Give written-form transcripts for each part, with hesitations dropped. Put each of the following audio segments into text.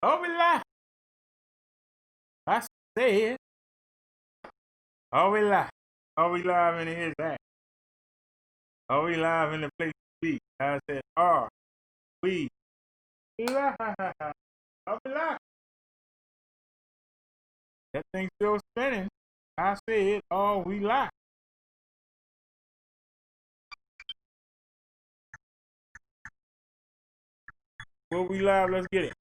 Oh, we live. I said, oh, we live. Oh, we live in his act. Oh, we live in the place to be. I said, we live. Oh, we live. That thing's still spinning. I said, oh, we live. Well, we live. Let's get it.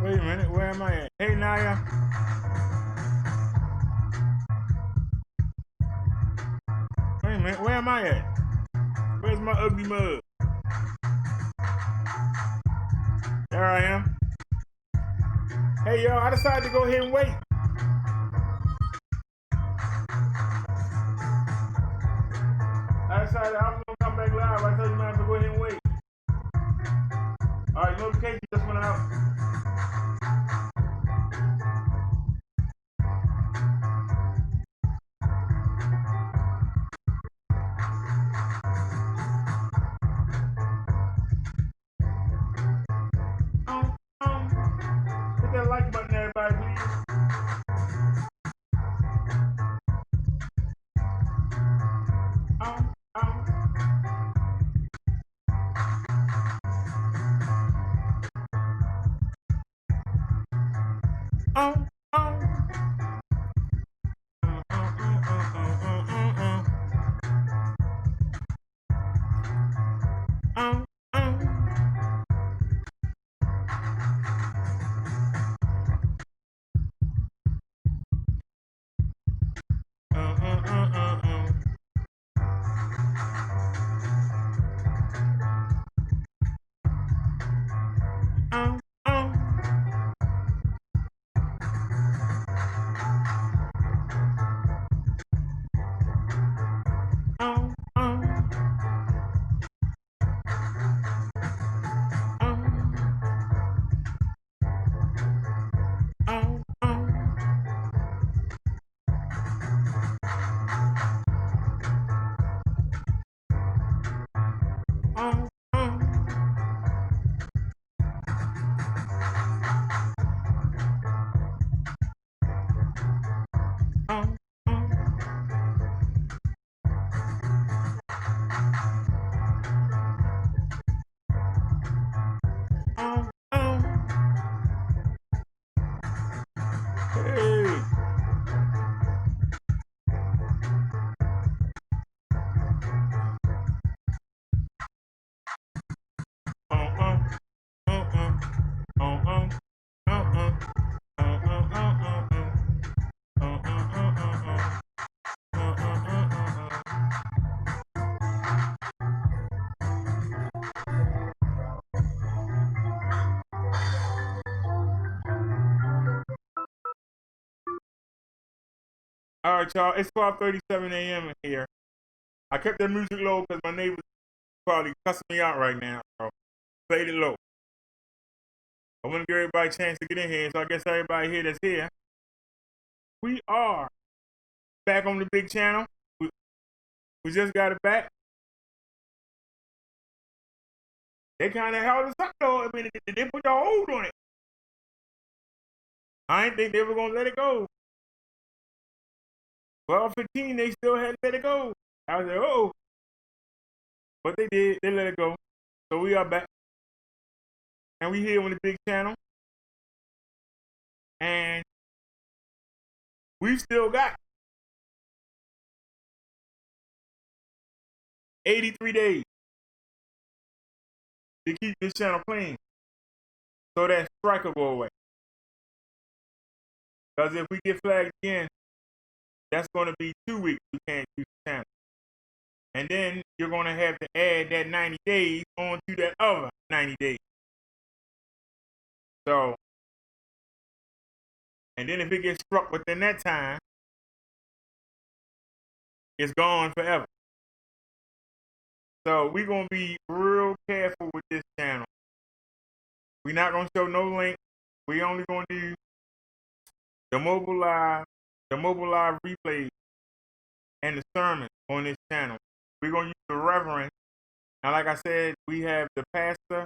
Wait a minute. Where am I at? Hey, Naya. Wait a minute. Where am I at? Where's my ugly mug? There I am. Hey, y'all. I decided to go ahead and wait. I decided I was going to come back live. I told you man to go ahead and wait. All right, notification just went out. Hit that like button, everybody, please. All right, y'all. It's 12:37 a.m. here. I kept the music low because my neighbor's probably cussing me out right now. So played it low. I want to give everybody a chance to get in here. So I guess everybody here that's here, we are back on the big channel. We just got it back. They kind of held us up though. I mean, they put the hold on it. I didn't think they were gonna let it go. 12:15, they still hadn't let it go. I was like, oh, but they did. They let it go. So we are back, and we here on the big channel, and we still got 83 days to keep this channel clean, so that strike will go away. Because if we get flagged again, that's going to be 2 weeks we can't use the channel. And then you're going to have to add that 90 days onto that other 90 days. So, and then if it gets struck within that time, it's gone forever. So we're going to be real careful with this channel. We're not going to show no link. We only going to do the mobile live replays and the sermon on this channel. We're going to use the reverend. And like I said, we have the pastor.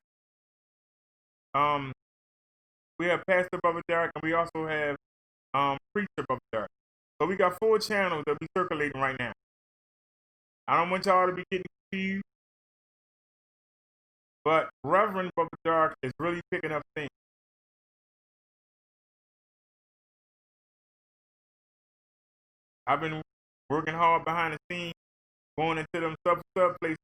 We have Pastor Brother Derek, and we also have Preacher Brother Derek. So we got 4 channels that we circulating right now. I don't want y'all to be getting confused, but Reverend Brother Derek is really picking up things. I've been working hard behind the scenes, going into them sub places,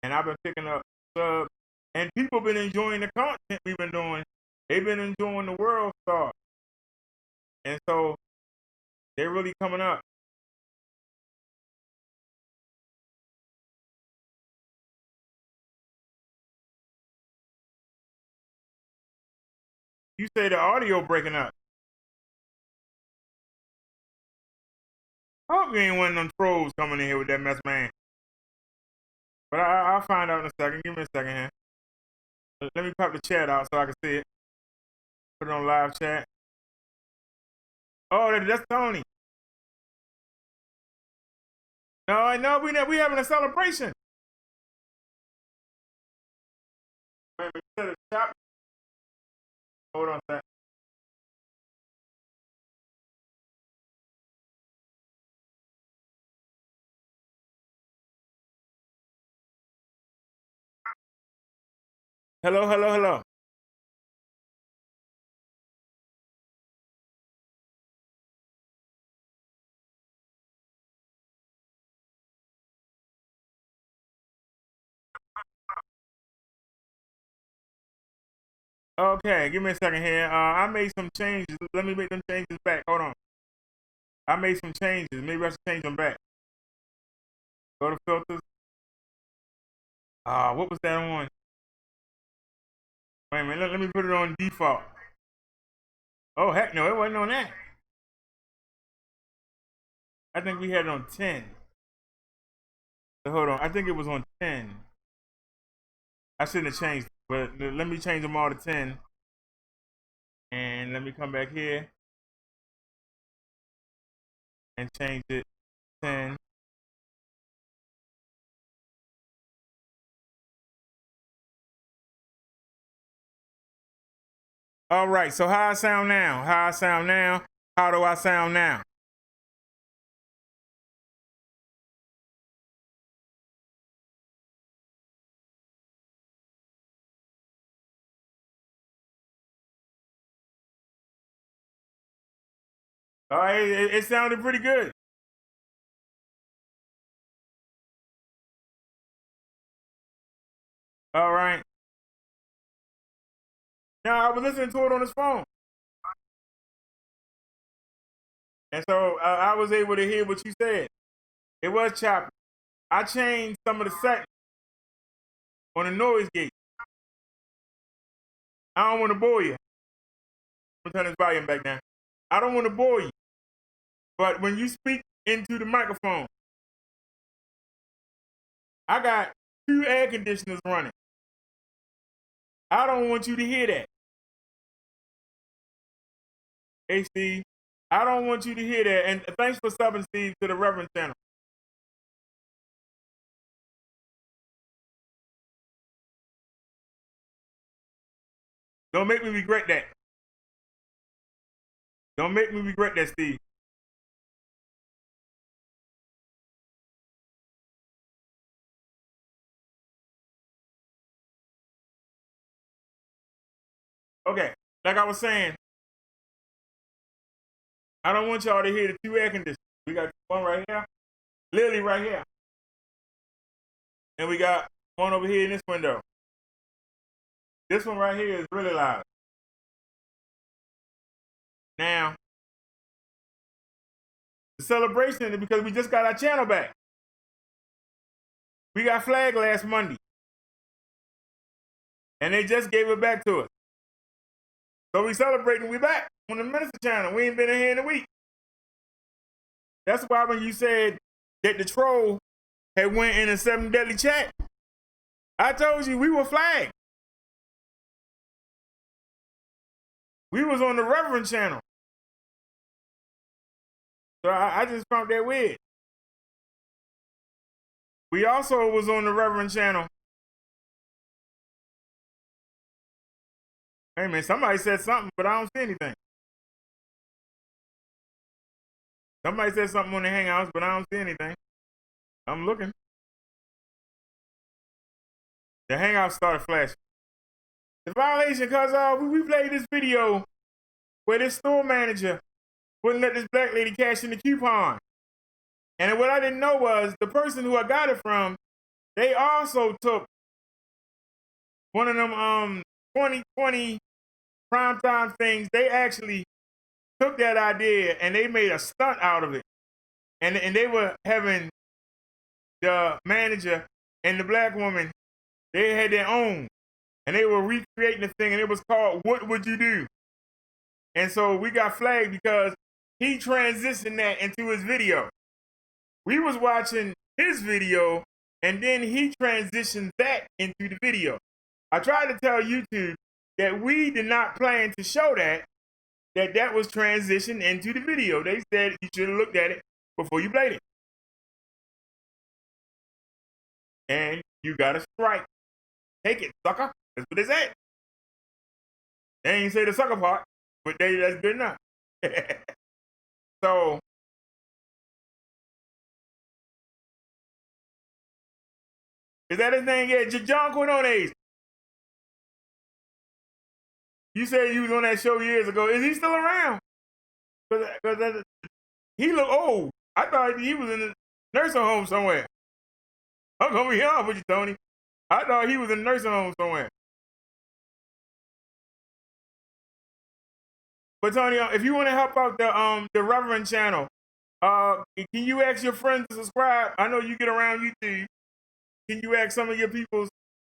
and I've been picking up subs. And people been enjoying the content we've been doing. They've been enjoying the World Star. And so they're really coming up. You say the audio breaking up. I hope you ain't one of them trolls coming in here with that mess, man. But I'll find out in a second. Give me a second here. Let me pop the chat out so I can see it. Put it on live chat. Oh, that's Tony. No, we having a celebration. Wait, instead of shop. Hold on a second. Hello. Okay, give me a second here. I made some changes. Let me make them changes back. Hold on. I made some changes. Maybe I should change them back. Go to filters. What was that on? Wait a minute. Let me put it on default. Oh, heck no. It wasn't on that. I think we had it on 10. So hold on. I think it was on 10. I shouldn't have changed, but let me change them all to 10. And let me come back here and change it to 10. All right, so how I sound now? How do I sound now? All right, it sounded pretty good. All right. Now I was listening to it on his phone, and so I was able to hear what you said. It was choppy. I changed some of the settings on the noise gate. I don't want to bore you. I'm turn this volume back down. I don't want to bore you, but when you speak into the microphone. I got 2 air conditioners running. I don't want you to hear that. Hey, Steve, I don't want you to hear that. And thanks for subbing, Steve, to the Reverend channel. Don't make me regret that. Don't make me regret that, Steve. Okay, like I was saying, I don't want y'all to hear the 2 air conditioners. We got one right here, literally right here. And we got one over here in this window. This one right here is really loud. Now, the celebration is because we just got our channel back. We got flagged last Monday. And they just gave it back to us. So we celebrating, we back on the Minister channel. We ain't been in here in a week. That's why when you said that the troll had went in a 7 Deadly chat, I told you we were flagged. We was on the Reverend channel. So I just found that weird. We also was on the Reverend channel. Hey man, somebody said something, but I don't see anything. Somebody said something on the Hangouts, but I don't see anything. I'm looking. The Hangouts started flashing. The violation, cause we played this video where this store manager wouldn't let this black lady cash in the coupon. And what I didn't know was the person who I got it from, they also took one of them 2020 primetime things. They actually took that idea and they made a stunt out of it. And they were having the manager and the black woman, they had their own. And they were recreating the thing, and it was called What Would You Do? And so we got flagged because he transitioned that into his video. We was watching his video, and then he transitioned that into the video. I tried to tell YouTube that we did not plan to show that was transitioned into the video. They said you should have looked at it before you played it. And you got a strike. Take it, sucker. That's what they said. They ain't say the sucker part, but that's good enough. So, is that his name yet? John Quinones. You said you was on that show years ago. Is he still around? Because he look old. I thought he was in a nursing home somewhere. I'm gonna be honest with you, Tony. I thought he was in a nursing home somewhere. But Tony, if you want to help out the Reverend channel, can you ask your friends to subscribe? I know you get around YouTube. Can you ask some of your people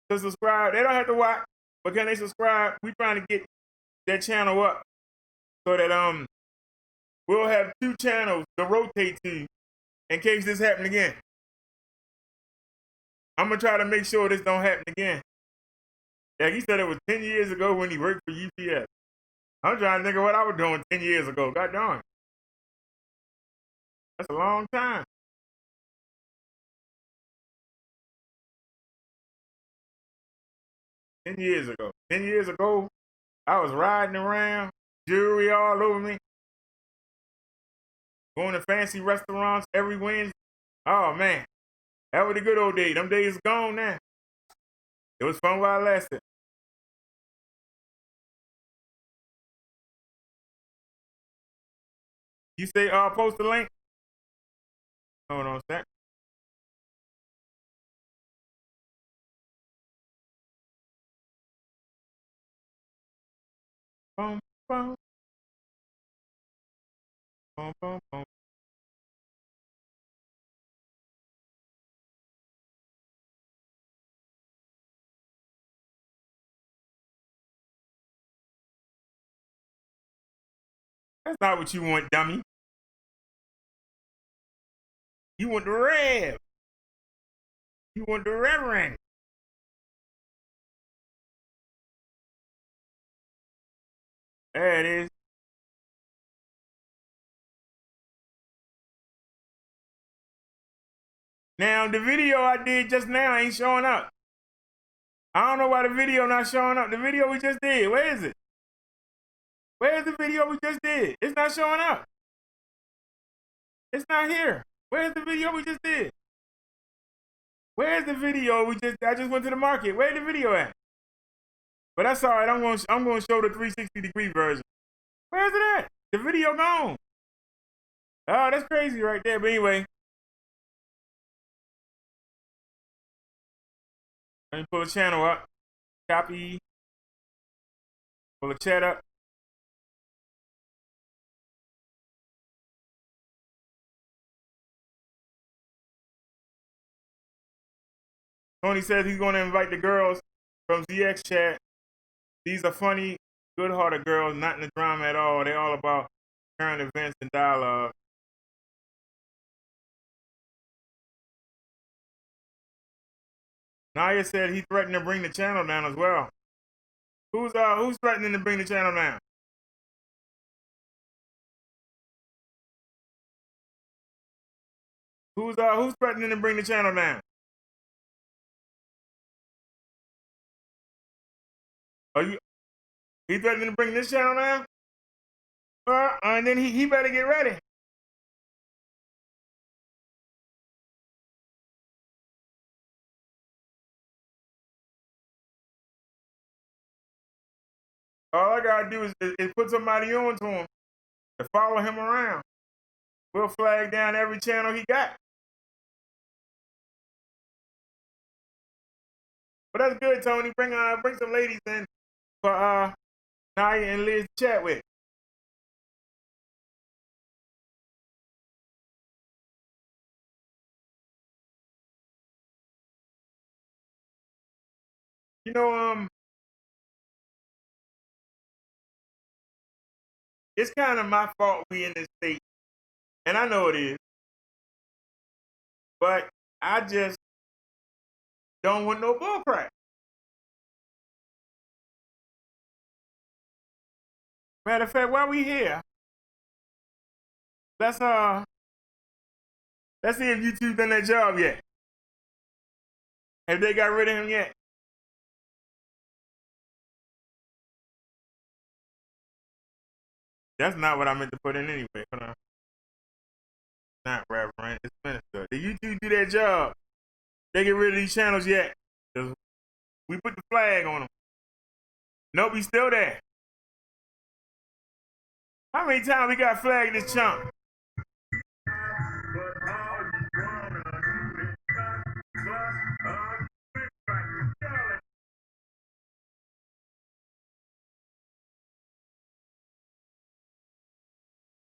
to subscribe? They don't have to watch, but can they subscribe? We trying to get that channel up so that we'll have 2 channels to rotate to in case this happen again. I'm gonna try to make sure this don't happen again. Yeah, he said it was 10 years ago when he worked for UPS. I'm trying to think of what I was doing 10 years ago. God darn. That's a long time. 10 years ago. 10 years ago, I was riding around, jewelry all over me, going to fancy restaurants every Wednesday. Oh, man. That was the good old days. Them days gone now. It was fun while it lasted. You say post the link? Hold on a sec. Boom, boom. Boom, boom, boom. That's not what you want, dummy. You want the Rev. You want the Reverend. There it is. Now, the video I did just now ain't showing up. I don't know why the video not showing up. The video we just did, where is it? Where's the video we just did? It's not showing up. It's not here. Where's the video we just did? Where's the video we just? I just went to the market. Where's the video at? But that's all right. I'm going to show the 360-degree version. Where's it at? The video gone. Oh, that's crazy right there. But anyway, let me pull the channel up. Copy. Pull the chat up. Tony says he's going to invite the girls from ZX chat. These are funny, good-hearted girls, not in the drama at all. They're all about current events and dialogue. Naya said he threatened to bring the channel down as well. Who's threatening to bring the channel down? Who's threatening to bring the channel down? Are you? He threatening to bring this channel down? And then he better get ready. All I gotta do is put somebody on to him to follow him around. We'll flag down every channel he got. But that's good, Tony. Bring some ladies in for Naya and Liz to chat with. You know, it's kind of my fault we in this state, and I know it is. But I just don't want no bullcrap. Matter of fact, while we here, let's see if YouTube done that job yet. Have they got rid of him yet? That's not what I meant to put in anyway. Hold on. Not Reverend, it's Minister. Did YouTube do that job? They get rid of these channels yet? Cause we put the flag on them. Nope, he's still there. How many times we got flagged this chunk?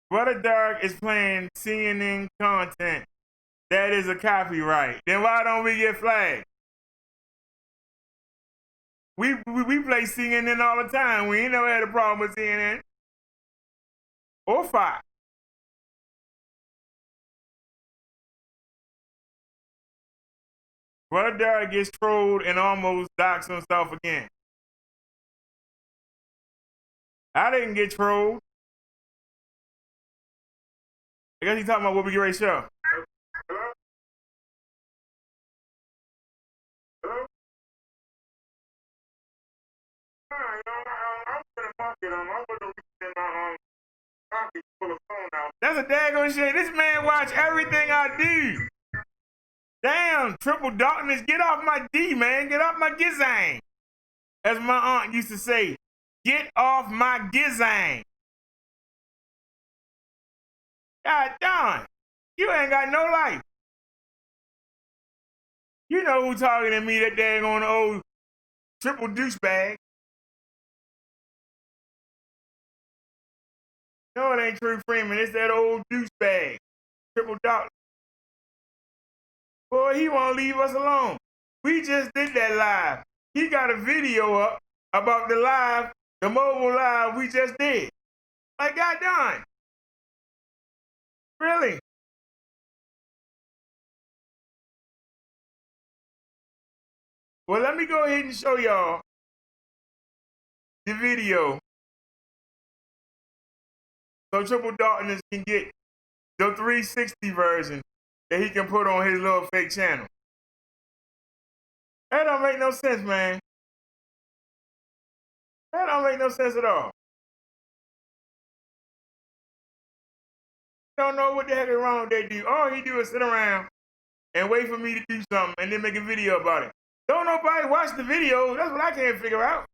Brother Dark is playing CNN content. That is a copyright. Then why don't we get flagged? We play CNN all the time. We ain't never had a problem with CNN. Or Fox. Brother Dark gets trolled and almost docks himself again. I didn't get trolled. I guess he's talking about what we get ready to show. Hello? Hello? I'm in the market. I'm going to reach in my pocket full of phone out. That's a daggone shit. This man watch everything I do. Damn, Triple Darkness, get off my D, man. Get off my gizang. As my aunt used to say, get off my gizang. God darn, you ain't got no life. You know who talking to me, that daggone old triple douchebag. No, it ain't True Freeman. It's that old douchebag, Triple Darkness. Boy, he won't leave us alone. We just did that live. He got a video up about the live, the mobile live we just did. Like, God darn. Really? Well, let me go ahead and show y'all the video so Triple Darkness can get the 360 version that he can put on his little fake channel. That don't make no sense, man. That don't make no sense at all. Don't know what the heck is wrong with that dude. All he do is sit around and wait for me to do something and then make a video about it. Don't nobody watch the video. That's what I can't figure out.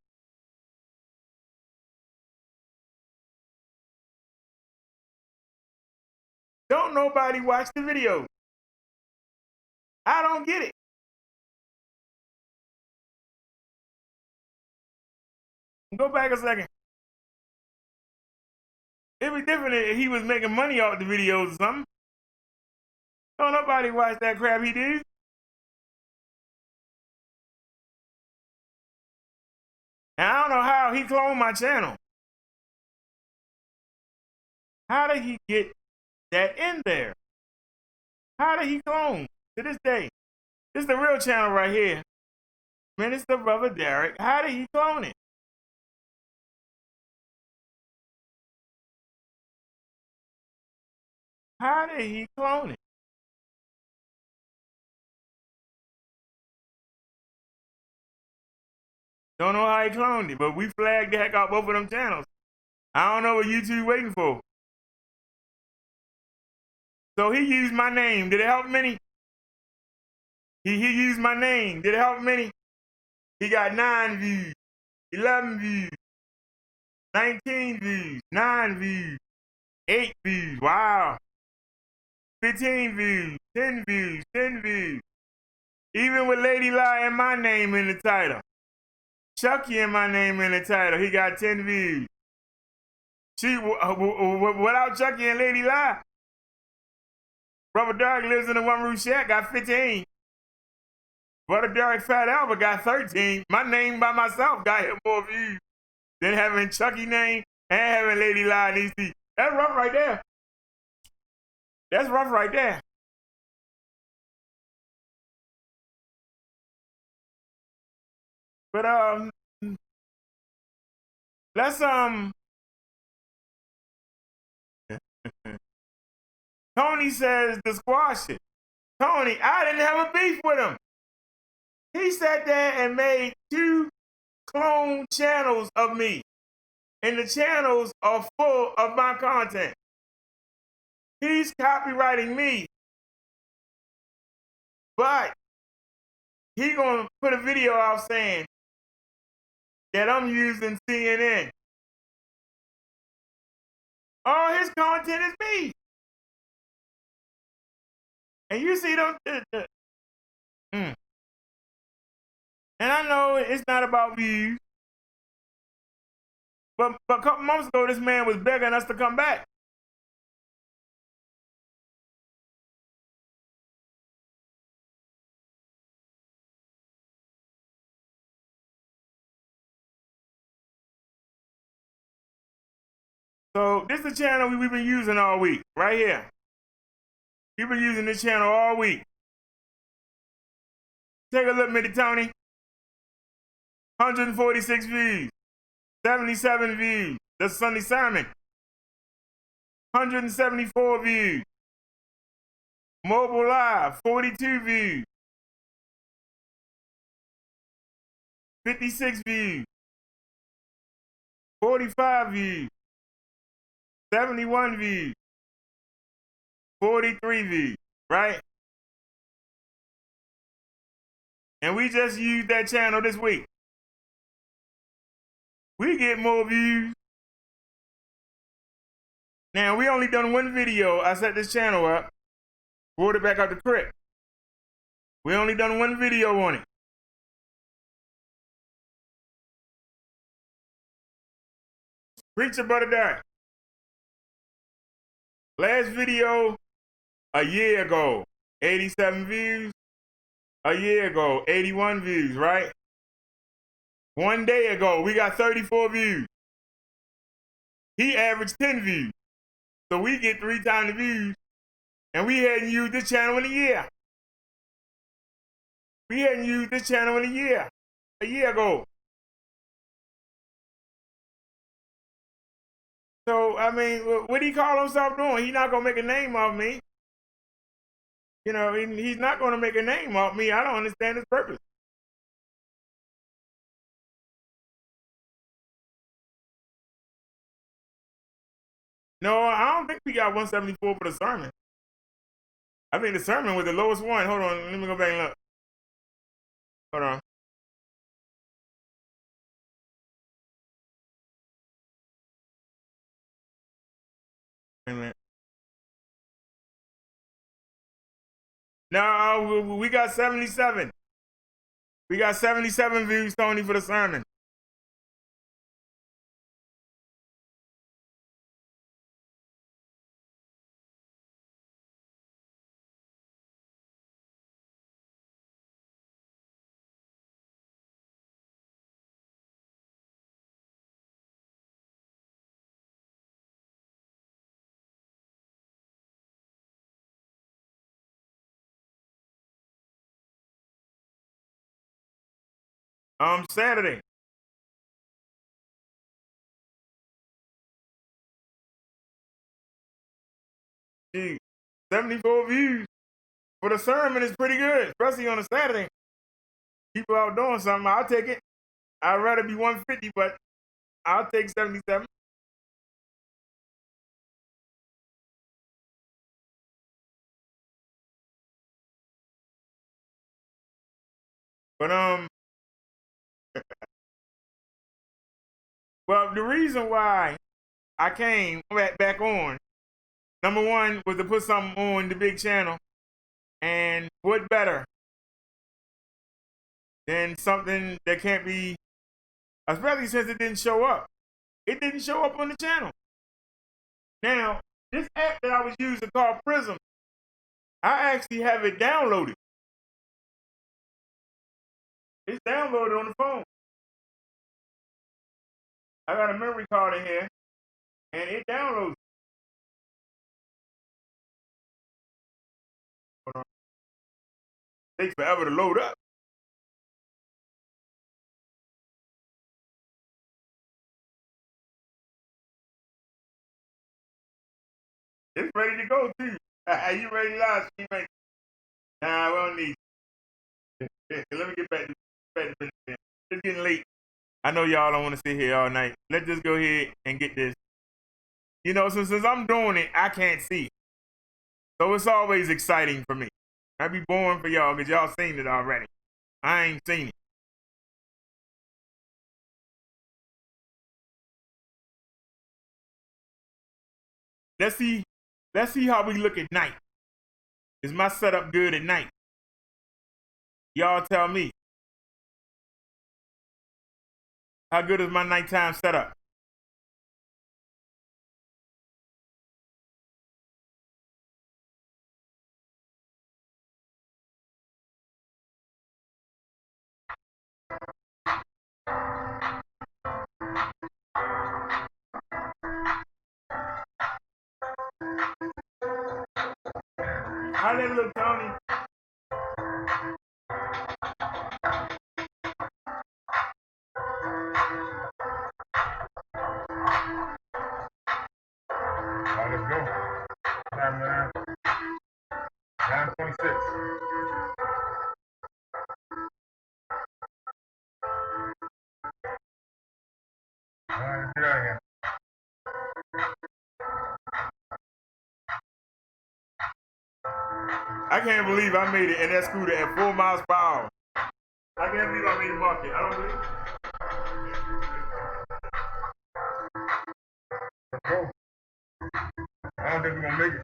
Don't nobody watch the video. I don't get it. Go back a second. It'd be different if he was making money off the videos or something. Don't nobody watch that crap he did. And I don't know how he cloned my channel. How did he get that in there? How did he clone to this day? This is the real channel right here. Minister Brother Derek. How did he clone it? How did he clone it? Don't know how he cloned it, but we flagged the heck out both of them channels. I don't know what YouTube waiting for. So he used my name. Did it help many? He used my name. Did it help many? He got 9 views, 11 views, 19 views, 9 views, 8 views. Wow. 15 views, 10 views, 10 views. Even with Lady Lie and my name in the title. Chucky and my name in the title. He got 10 views. Without Chucky and Lady Lie, Brother Derek lives in a one-room shack, got 15. Brother Derek Fat Albert got 13. My name by myself got him more views than having Chucky name and having Lady Lie and EC. That's rough right there. That's rough right there. But let's Tony says to squash it. Tony, I didn't have a beef with him. He sat there and made 2 clone channels of me. And the channels are full of my content. He's copywriting me. But he gonna put a video out saying that I'm using CNN. All his content is me. And you see them. And I know it's not about views. But a couple months ago, this man was begging us to come back. So this is the channel we've been using all week, right here. We've been using this channel all week. Take a look, Mitty Tony. 146 views, 77 views. That's Sunday sermon. 174 views. Mobile Live, 42 views. 56 views. 45 views. 71 views. 43 views, right? And we just used that channel this week. We get more views. Now, we only done one video. I set this channel up, brought it back out the crib. We only done one video on it. Preacher Brother Derek. Last video, a year ago, 87 views. A year ago, 81 views, right? 1 day ago, we got 34 views. He averaged 10 views. So we get 3 times the views. And we hadn't used this channel in a year. We hadn't used this channel in a year ago. So, I mean, what did he call himself doing? He's not going to make a name of me. You know, he's not going to make a name of me. I don't understand his purpose. No, I don't think we got 174 for the sermon. I think the sermon was the lowest one. Hold on, let me go back and look. Hold on. Wait a minute. No, we got 77. We got 77 views, Tony, for the sermon. Saturday. Gee, 74 views for the sermon is pretty good, especially on a Saturday. People out doing something, I'll take it. I'd rather be 150, but I'll take 77. But well, the reason why I came back on, number one, was to put something on the big channel, and what better than something that can't be, especially since it didn't show up. It didn't show up on the channel. Now, this app that I was using called Prism, I actually have it downloaded. It's downloaded on the phone. I got a memory card in here, and it downloads. Hold on. It takes forever to load up. It's ready to go too. Are you ready to live stream? Nah, we don't need it. Let me get back to business. It's getting late. I know y'all don't want to sit here all night. Let's just go ahead and get this. You know, since I'm doing it, I can't see. So it's always exciting for me. I'd be boring for y'all because y'all seen it already. I ain't seen it. Let's see how we look at night. Is my setup good at night? Y'all tell me. How good is my nighttime setup? How that look, Tony? All right, let's go. Time 9:26. All right, get out of here. I can't believe I made it in that scooter at 4 miles per hour. I can't believe I made the market. I don't believe it. Let's go. I don't think we're going to make it.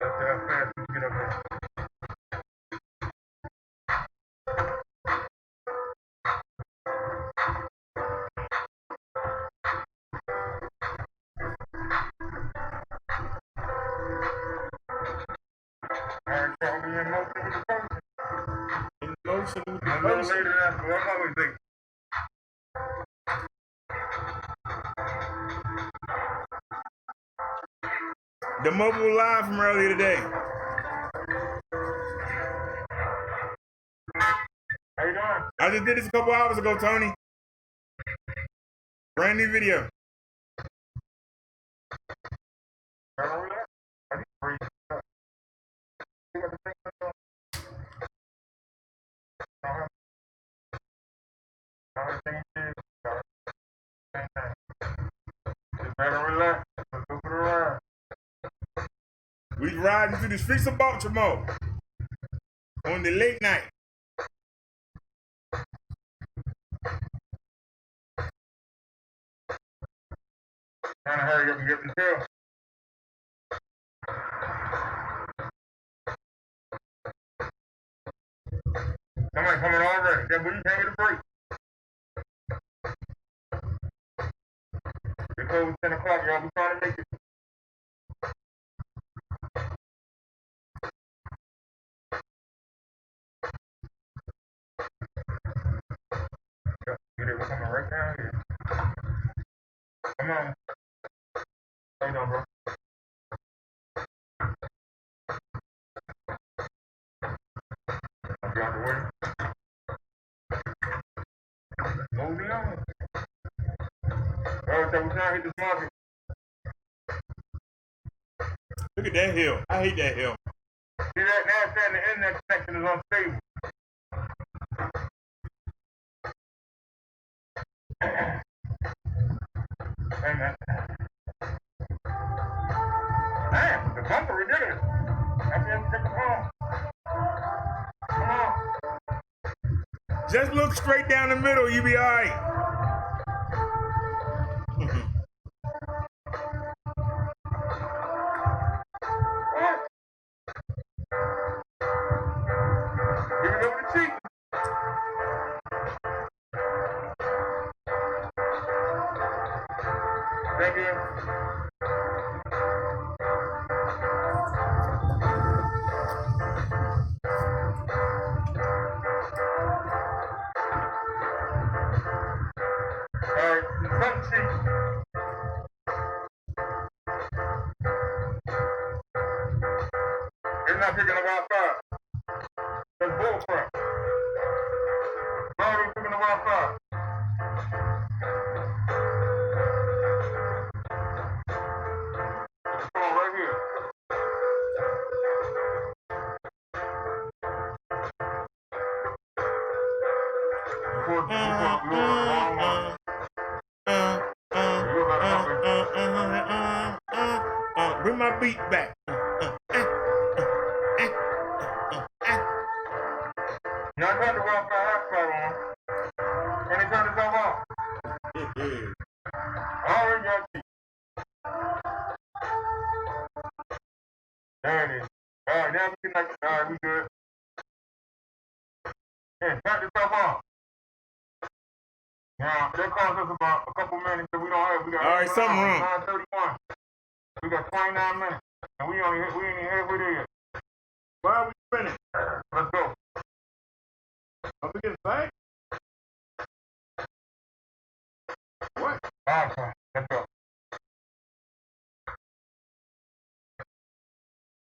That's how fast we get up there. All right, so we in motion with the function. In motion with the function. A little later than that, but I'm always thinking. The mobile live from earlier today. just did this a couple hours ago, Tony. Brand new video. We riding through the streets of Baltimore on the late night. Trying to hurry up and get the tail. Somebody coming already. That booty can't get a break. It's over 10 o'clock, y'all. We trying to make it. We're coming right down here. Come on. How you doing, bro? I'll be out the way. Moving on. Oh, so we're trying to hit this market. Look at that hill. I hate that hill. See that? Now it's saying the internet connection is unstable. Damn, the bumper ridiculous. I can't stick it home. Come on. Just look straight down the middle, you be alright. Give it over the cheek. Thank you. Front seat. It's not picking up outside. That's bull crap. No, it's picking up outside. It's going right here. Bring my beat back. Now I got the Wi-Fi hotspot on. Can you turn this off? I already got you. There it is. Alright, now we can like, alright, we good. Yeah, turn this stuff off. Now, that cost us about a couple minutes that we don't have. We got alright, something wrong. 9:31. We got 29 minutes. And we ain't even halfway there yet. Why are we spinning? Let's go. Don't forget the flag. What? Alright, let's go.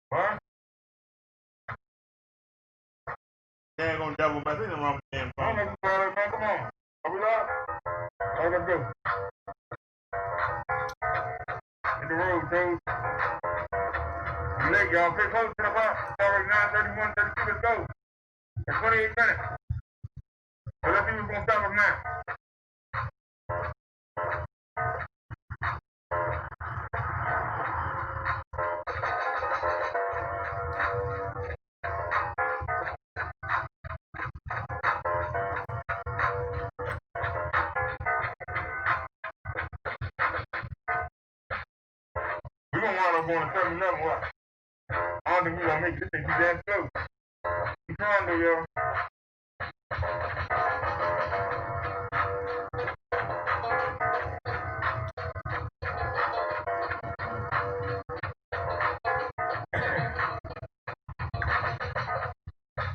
What? Dad gonna double back. There's nothing wrong with the damn phone. Man, come on. Are we live? Alright, let's go. Hit the road, dude. You late, y'all. Pretty close to the block. It's already 9:31, 32. Let's go. It's 28 minutes. So let's see who's gonna stop us now. We're gonna wind up going to 7-Eleven, what? I don't think we're gonna make this thing too damn close. Keep trying though, yo.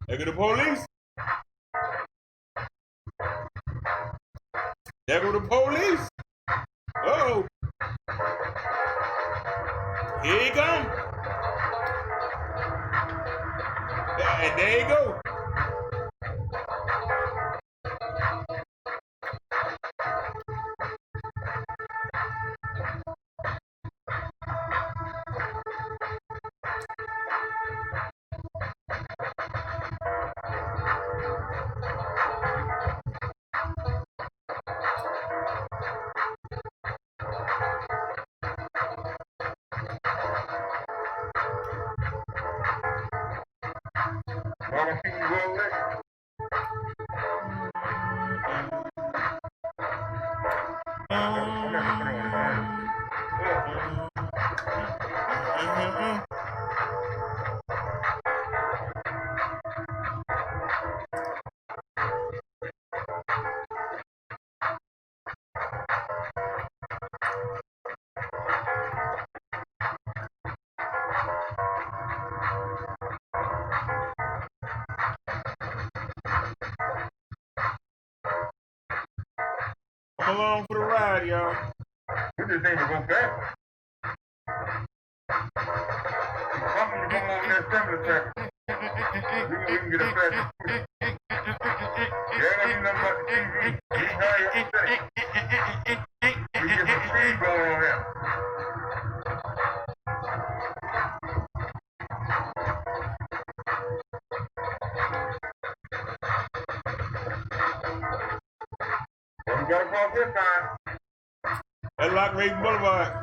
There go the police. There go the police. Uh-oh. Here he come. There you go. Come along for the ride, y'all. We just need to go back. Something to come on that assembly track. We can get a fast. Yeah, I need nothing but the TV. We hurry up and say. We get some speed going on here. Well, we gotta cross this time. At Lock Ray Boulevard.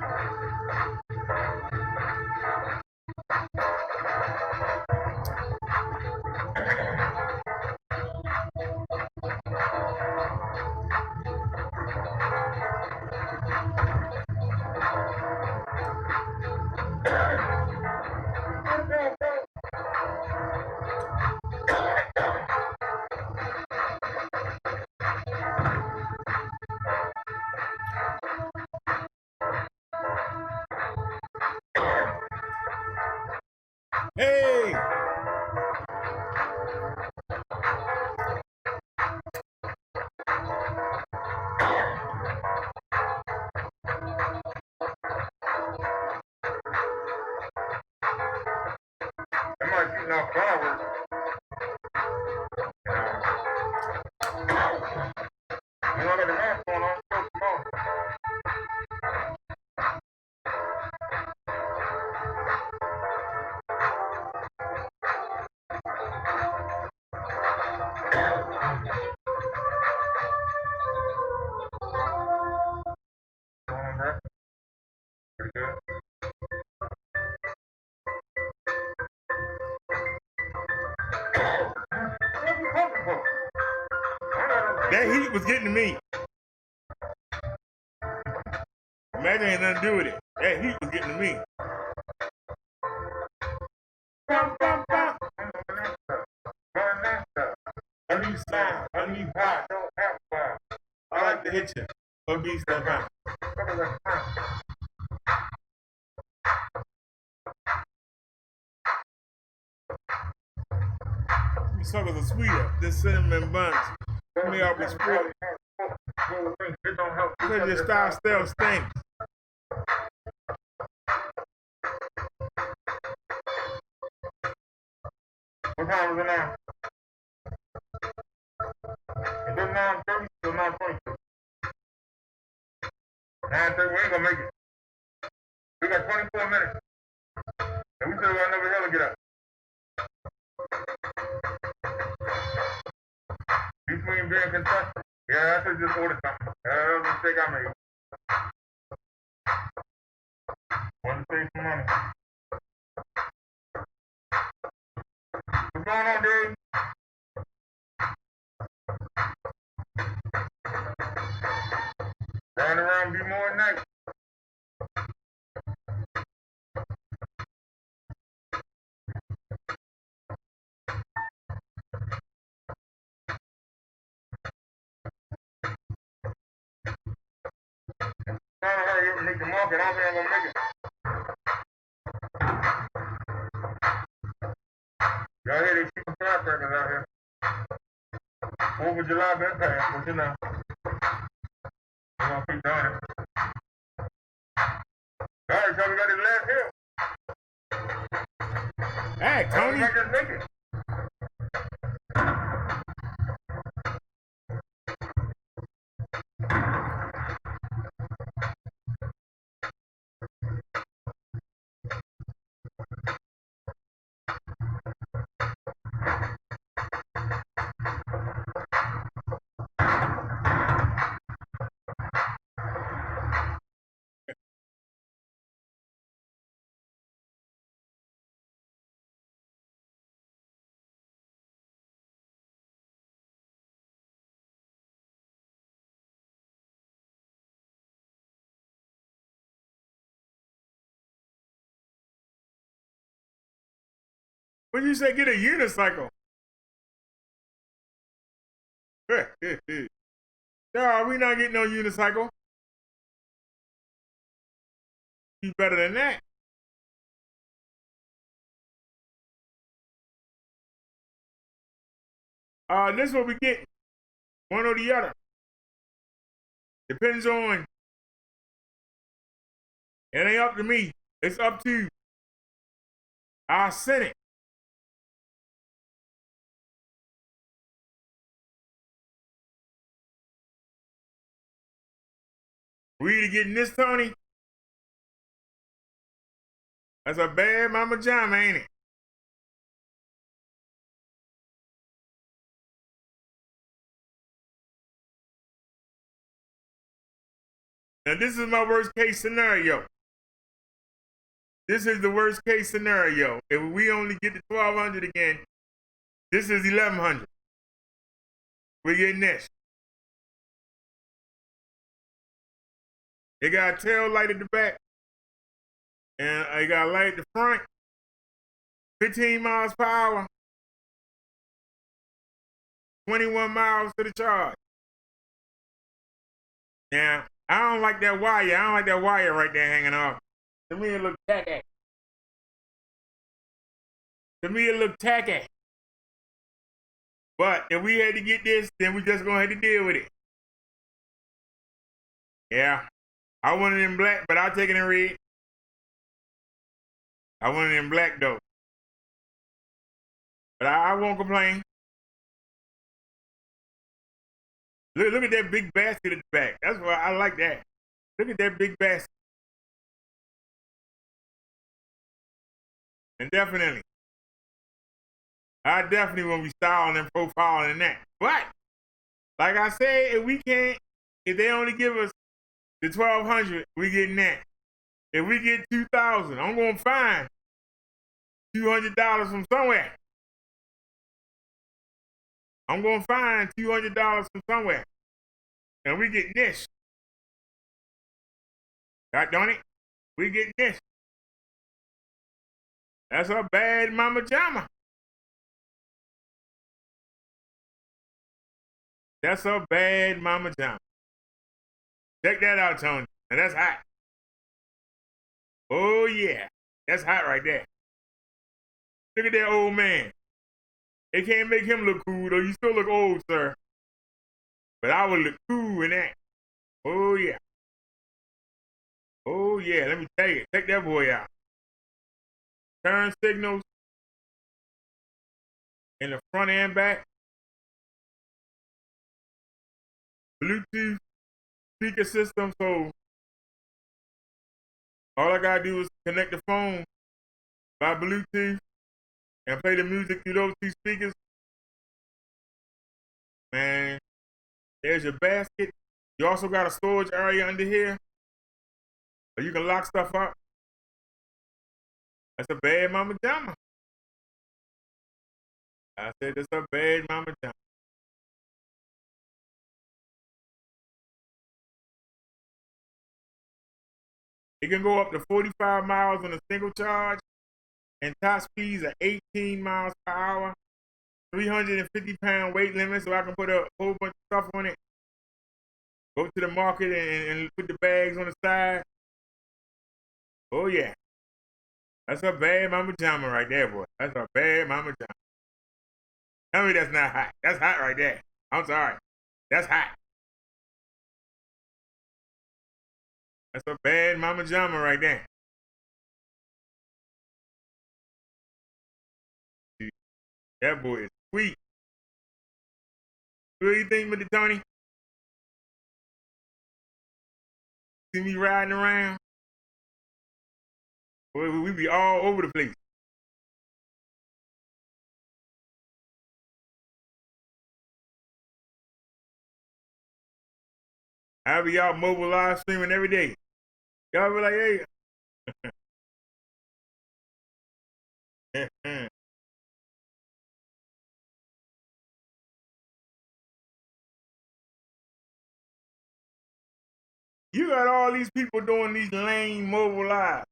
Hey! That might be enough flowers. You know, got the mask going on, so come on. Going on, bro. Pretty good. That heat was getting to me. Imagine ain't nothing to do with it. That heat was getting to me. I need sound. I need power. I like to hit you. But be step out. These suckers are sweeter than cinnamon buns. They are with spread. Because your style still stinks. What time is it now? Is it 9:30 or 9:22? 9:30, we ain't gonna make it. We got 24 minutes. And we still got another hill to get up. Between being contested. Yeah, I should just order something. That was a mistake I made. Want to save some money. What's going on, dude? Riding around be more nice. Trying to hurry up and make the market. I don't think I'm gonna make it. Y'all hear they shooting firecrackers out here. 4th of July been passed, but you know. We're gonna keep doing it. Alright, so we got this last hill. Hey, Tony. I just make it. What you say? Get a unicycle? No, we not getting no unicycle. You better than that. This is what we get. One or the other. Depends on. It ain't up to me. It's up to our Senate. We either getting this, Tony. That's a bad mama jama, ain't it? Now, this is my worst case scenario. This is the worst case scenario. If we only get to 1,200 again, this is 1,100. We're getting this. They got a tail light at the back, and they got a light at the front. 15 miles per hour. 21 miles to the charge. Now, I don't like that wire. I don't like that wire right there hanging off. To me, it look tacky. To me, it look tacky. But if we had to get this, then we just gonna have to deal with it. Yeah. I want it in black, but I'll take it in red. I want it in black, though. But I won't complain. Look at that big basket at the back. That's why I like that. Look at that big basket. And definitely, I definitely won't be styling and profiling that. But, like I said, if we can't, if they only give us the 1,200, we getting that. If we get 2,000, I'm going to find $200 from somewhere. I'm going to find $200 from somewhere. And we getting this. God darn it. We getting this. That's a bad mama jama. That's a bad mama jama. Check that out, Tony. And that's hot. Oh, yeah. That's hot right there. Look at that old man. They can't make him look cool, though. You still look old, sir. But I would look cool in that. Oh, yeah. Oh, yeah. Let me tell you. Check that boy out. Turn signals in the front and back. Bluetooth speaker system. So all I got to do is connect the phone by Bluetooth and play the music through those two speakers. Man, there's your basket. You also got a storage area under here, so you can lock stuff up. That's a bad mama jama. I said that's a bad mama jama. It can go up to 45 miles on a single charge, and top speeds are 18 miles per hour. 350-pound weight limit, so I can put a whole bunch of stuff on it. Go to the market and put the bags on the side. Oh, yeah. That's a bad mama jama right there, boy. That's a bad mama jama. Tell me that's not hot. That's hot right there. I'm sorry. That's hot. That's a bad mama jama right there. That boy is sweet. What do you think, Mr. Tony? See me riding around? Boy, we be all over the place. I be out mobile live streaming every day. Y'all be like, hey. You got all these people doing these lame mobile lives.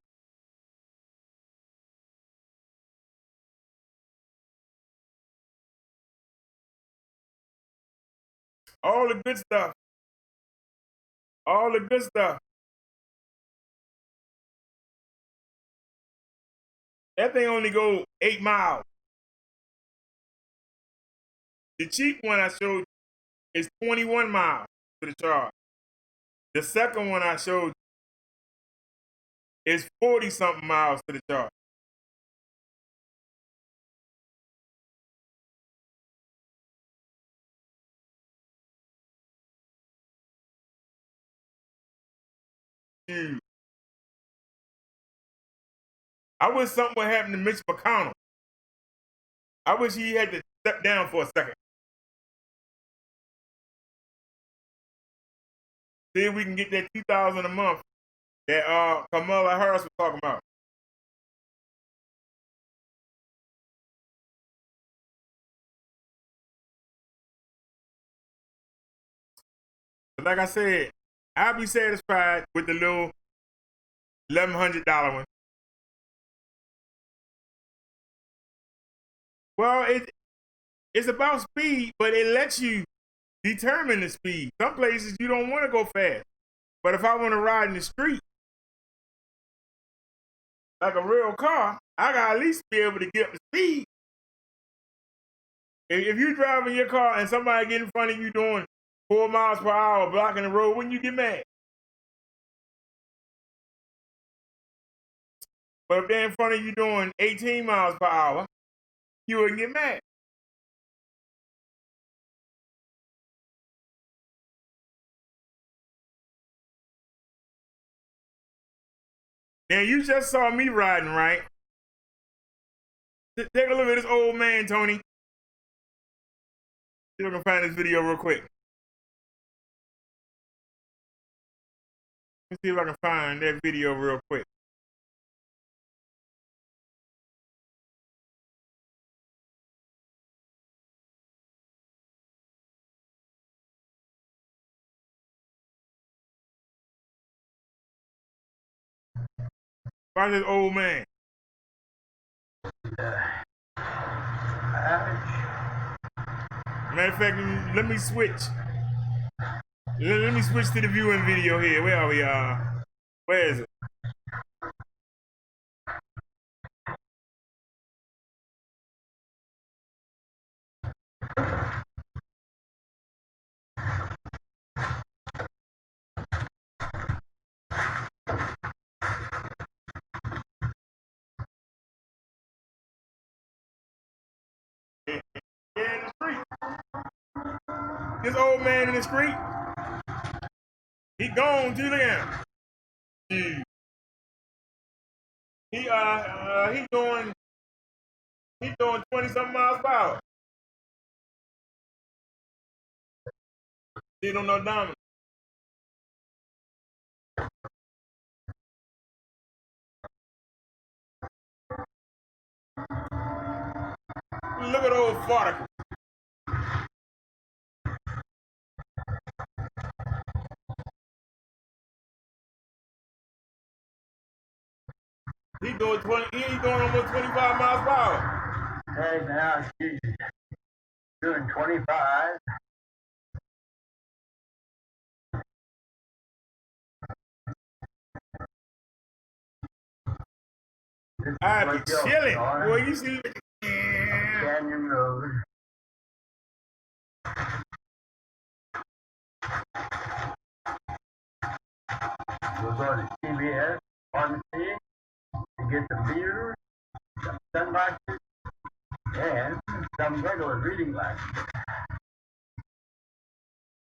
All the good stuff. All the good stuff. That thing only go 8 miles. The cheap one I showed you is 21 miles to the charge. The second one I showed you is 40-something miles to the charge. Dude. I wish something would happen to Mitch McConnell. I wish he had to step down for a second. See if we can get that $2,000 a month that Kamala Harris was talking about. But like I said, I'll be satisfied with the little $1,100 one. Well, it's about speed, but it lets you determine the speed. Some places you don't want to go fast. But if I want to ride in the street, like a real car, I got to at least be able to get up the speed. If you're driving your car and somebody get in front of you doing 4 miles per hour blocking the road, wouldn't you get mad? But if they're in front of you doing 18 miles per hour, you wouldn't get mad. Now, you just saw me riding, right? Take a look at this old man, Tony. See if I can find this video real quick. Let's see if I can find that video real quick. Find this old man. Matter of fact, let me switch. Let me switch to the viewing video here. Where are we? Where is it? Yeah, in the street. This old man in the street. He gone to the end. He doing 20-something miles per hour. He don't know diamond. Look at old Farticle. He doing almost 25 miles per hour. Hey, now she's doing 25. I be chilling. Boy, you see. Canyon Road. We'll go to CVS pharmacy to get some beer, some sunglasses, and some regular reading glasses.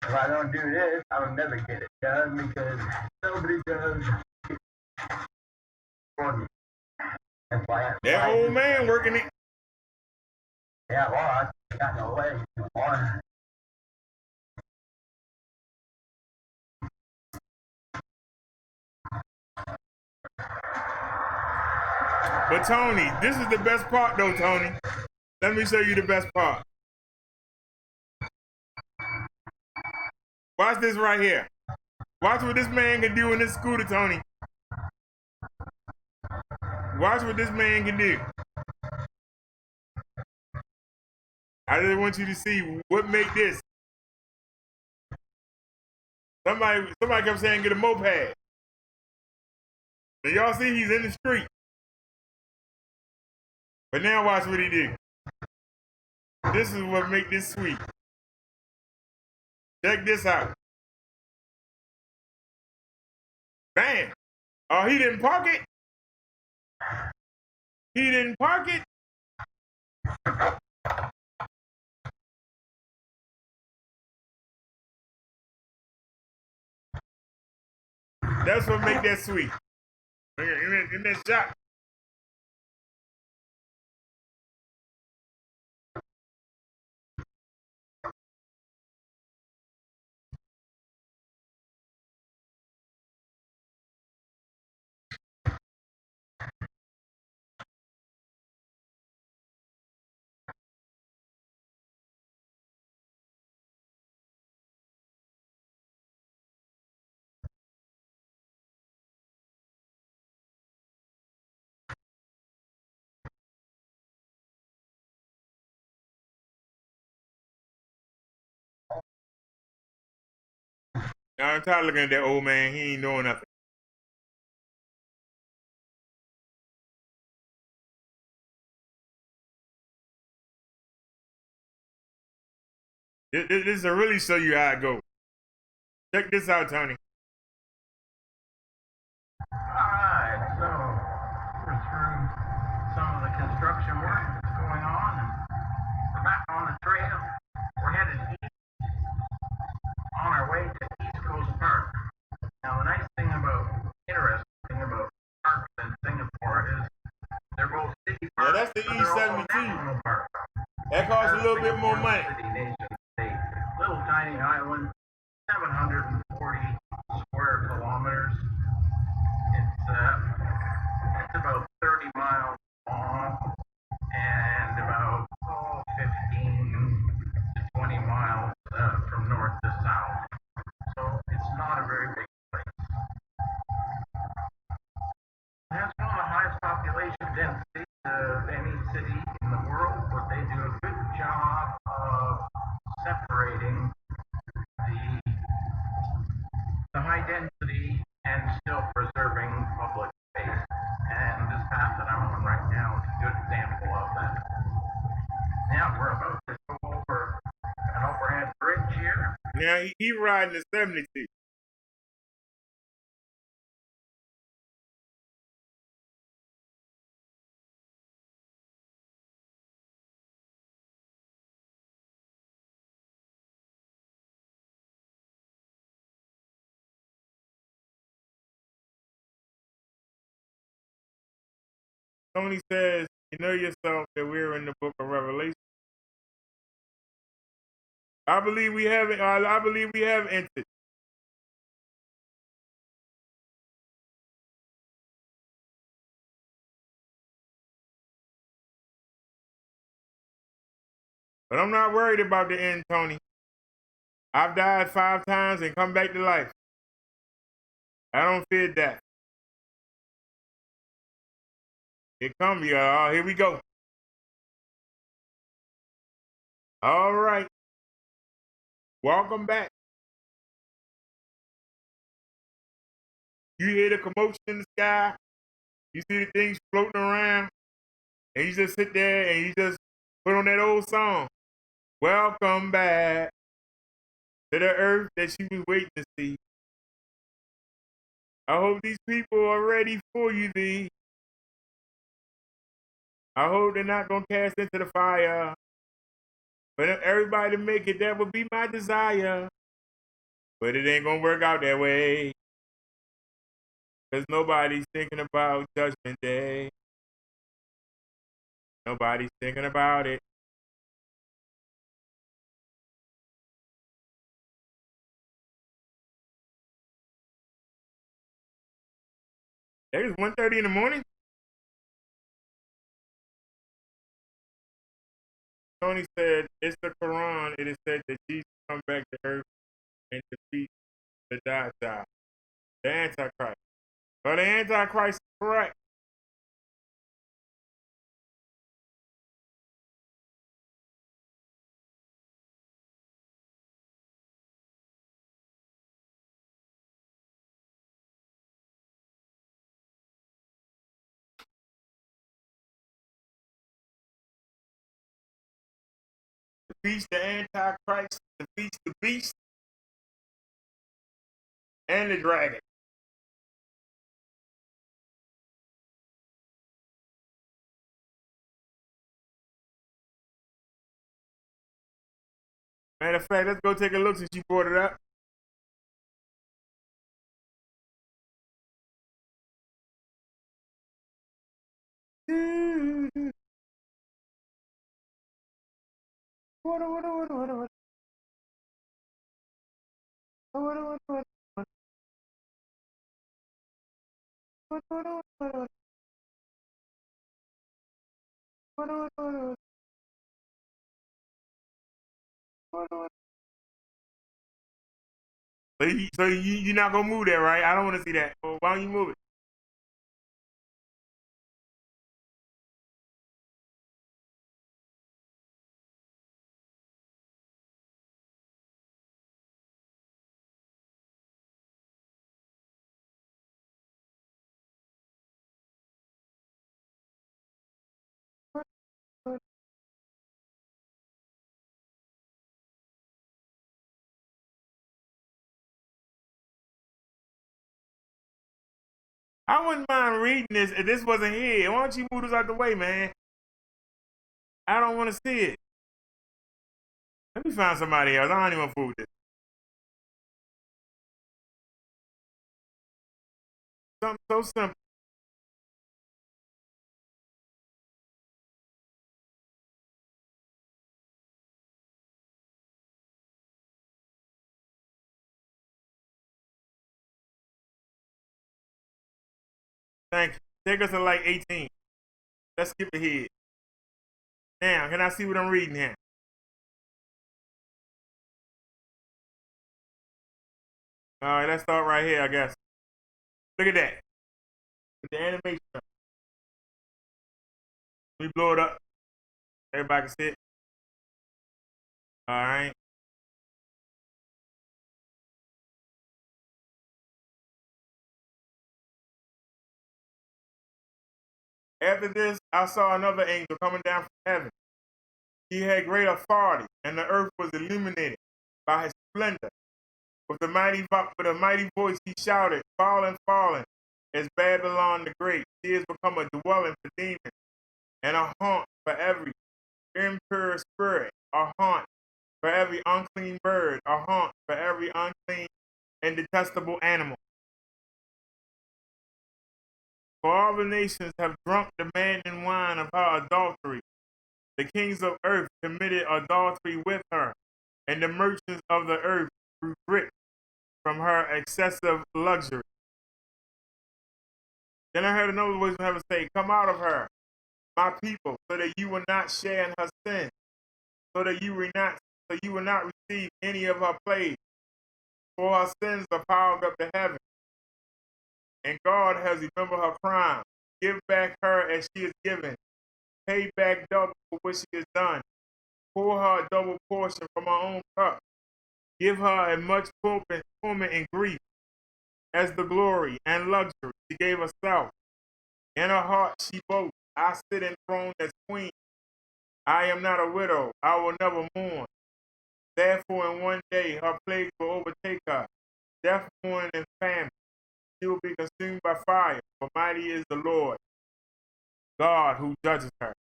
If I don't do this, I will never get it done because nobody does it for me. That's why that old man working it. Yeah, well, I got no legs anymore. But Tony, this is the best part though, Tony. Let me show you the best part. Watch this right here. Watch what this man can do in this scooter, Tony. Watch what this man can do. I just want you to see what make this Somebody kept saying get a moped. So y'all see he's in the street. But now watch what he did. This is what make this sweet. Check this out. Bam. Oh, he didn't park it. He didn't park it. That's what make that sweet. In that shot. Now I'm tired of looking at that old man. He ain't doing nothing. This will really show you how it goes. Check this out, Tony. Alright, so we're through some of the construction work that's going on, and we're back on the trail. We're headed east on our way to East Coast Park. Now, the interesting thing about parks in Singapore is they're both city parks. Yeah, that's the E72. Parks. That costs a little bit more money. City, nation, state. Little tiny island, 740 square kilometers. It's about 30 miles long and about 15 to 20 miles from north to south. So it's not a very big place. It has one of the highest population densities of any city in the world, but they do a good job of separating the high density and still preserving public space. And this path that I'm on right now is a good example of that. Now we're about to go over an overhead bridge here. Now he riding the 72. Tony says, you know yourself that we're in the book of Revelation. I believe we have entered. But I'm not worried about the end, Tony. I've died 5 times and come back to life. I don't fear death. Here come y'all. Here we go. All right. Welcome back. You hear the commotion in the sky. You see the things floating around. And you just sit there and you just put on that old song. Welcome back to the earth that you been waiting to see. I hope these people are ready for you, thee. I hope they're not going to cast into the fire. But if everybody to make it, that would be my desire. But it ain't going to work out that way. Because nobody's thinking about Judgment Day. Nobody's thinking about it. It's 1:30 in the morning. Tony said, it's the Quran. It is said that Jesus come back to earth and defeat the Dajjal, the Antichrist. But the Antichrist is correct. defeats the Antichrist, defeats the beast and the dragon. Matter of fact, let's go take a look since you brought it up. So you're not gonna move that, right? I don't want to see that. Well, why don't you move it? I wouldn't mind reading this if this wasn't here. Why don't you move this out the way, man? I don't want to see it. Let me find somebody else. I don't even want to fool with this. Something so simple. Thank you. Take us to like 18. Let's skip ahead. Now, can I see what I'm reading here? All right, let's start right here, I guess. Look at that. With the animation. Let me blow it up. Everybody can see it. All right. After this, I saw another angel coming down from heaven. He had great authority, and the earth was illuminated by his splendor. With a mighty voice, he shouted, "Fallen, fallen, is Babylon the Great. She has become a dwelling for demons, and a haunt for every impure spirit, a haunt for every unclean bird, a haunt for every unclean and detestable animal. For all the nations have drunk the maddening wine of her adultery. The kings of earth committed adultery with her, and the merchants of the earth grew rich from her excessive luxury." Then I heard another voice from heaven say, "Come out of her, my people, so that you will not share in her sin, so you will not receive any of her plagues. For her sins are piled up to heaven, and God has remembered her crime. Give back her as she is given. Pay back double for what she has done. Pour her a double portion from her own cup. Give her as much torment and grief as the glory and luxury she gave herself. In her heart she boasts, I sit enthroned as queen. I am not a widow. I will never mourn. Therefore, in one day her plagues will overtake her. Death, mourning, and famine. She will be consumed by fire, for mighty is the Lord, God who judges her.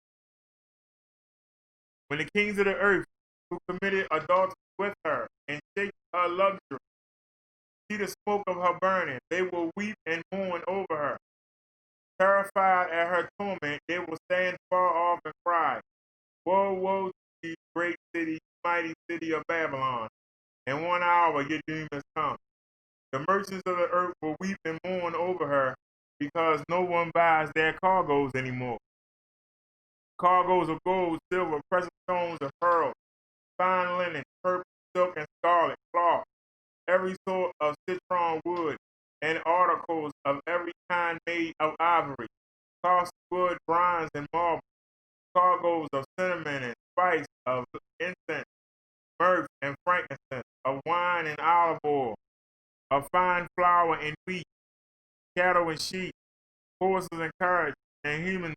When the kings of the earth who committed adultery with her and shake her luxury see the smoke of her burning, they will weep and mourn over her. Terrified at her torment, they will stand far off and cry, Woe, woe to you, great city, mighty city of Babylon. In 1 hour your doom has come. The merchants of the earth will weep and mourn over her because no one buys their cargoes anymore. Cargoes of gold, silver, precious stones, and pearls, fine linen, purple, silk, and scarlet cloth, every sort of citron wood, and articles of every kind made of ivory, costly wood, bronze, and marble, cargoes of cinnamon and spice, of incense, myrrh, and frankincense, of wine and olive oil, of fine flour and wheat, cattle and sheep, horses and carriages, and human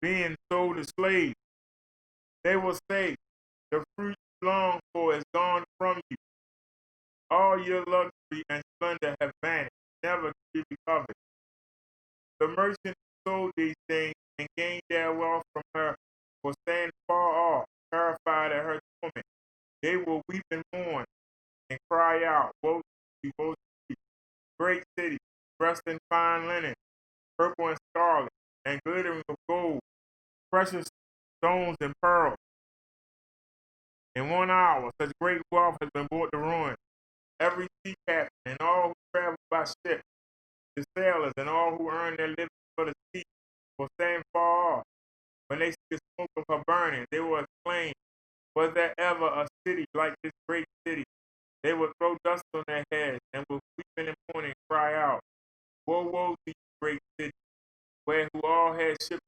beings sold as slaves. They will say, the fruit long for is gone from you. All your luxury and splendor have vanished, never to be recovered. The merchant who sold these things and gained their wealth from her will stand far off, terrified at her torment. They will weep and mourn and cry out, woe to you, woe to you, great city, dressed in fine linen, purple and scarlet, and glittering with gold, precious stones and pearls. In 1 hour, such great wealth has been brought to ruin. Every sea captain and all who travel by ship, the sailors and all who earn their living for the sea, will stand far off. When they see the smoke of her burning, they will exclaim, was there ever a city like this great city? They will throw dust on their heads and will weep in the morning and cry out, woe, woe to you, great city, where who all had ships at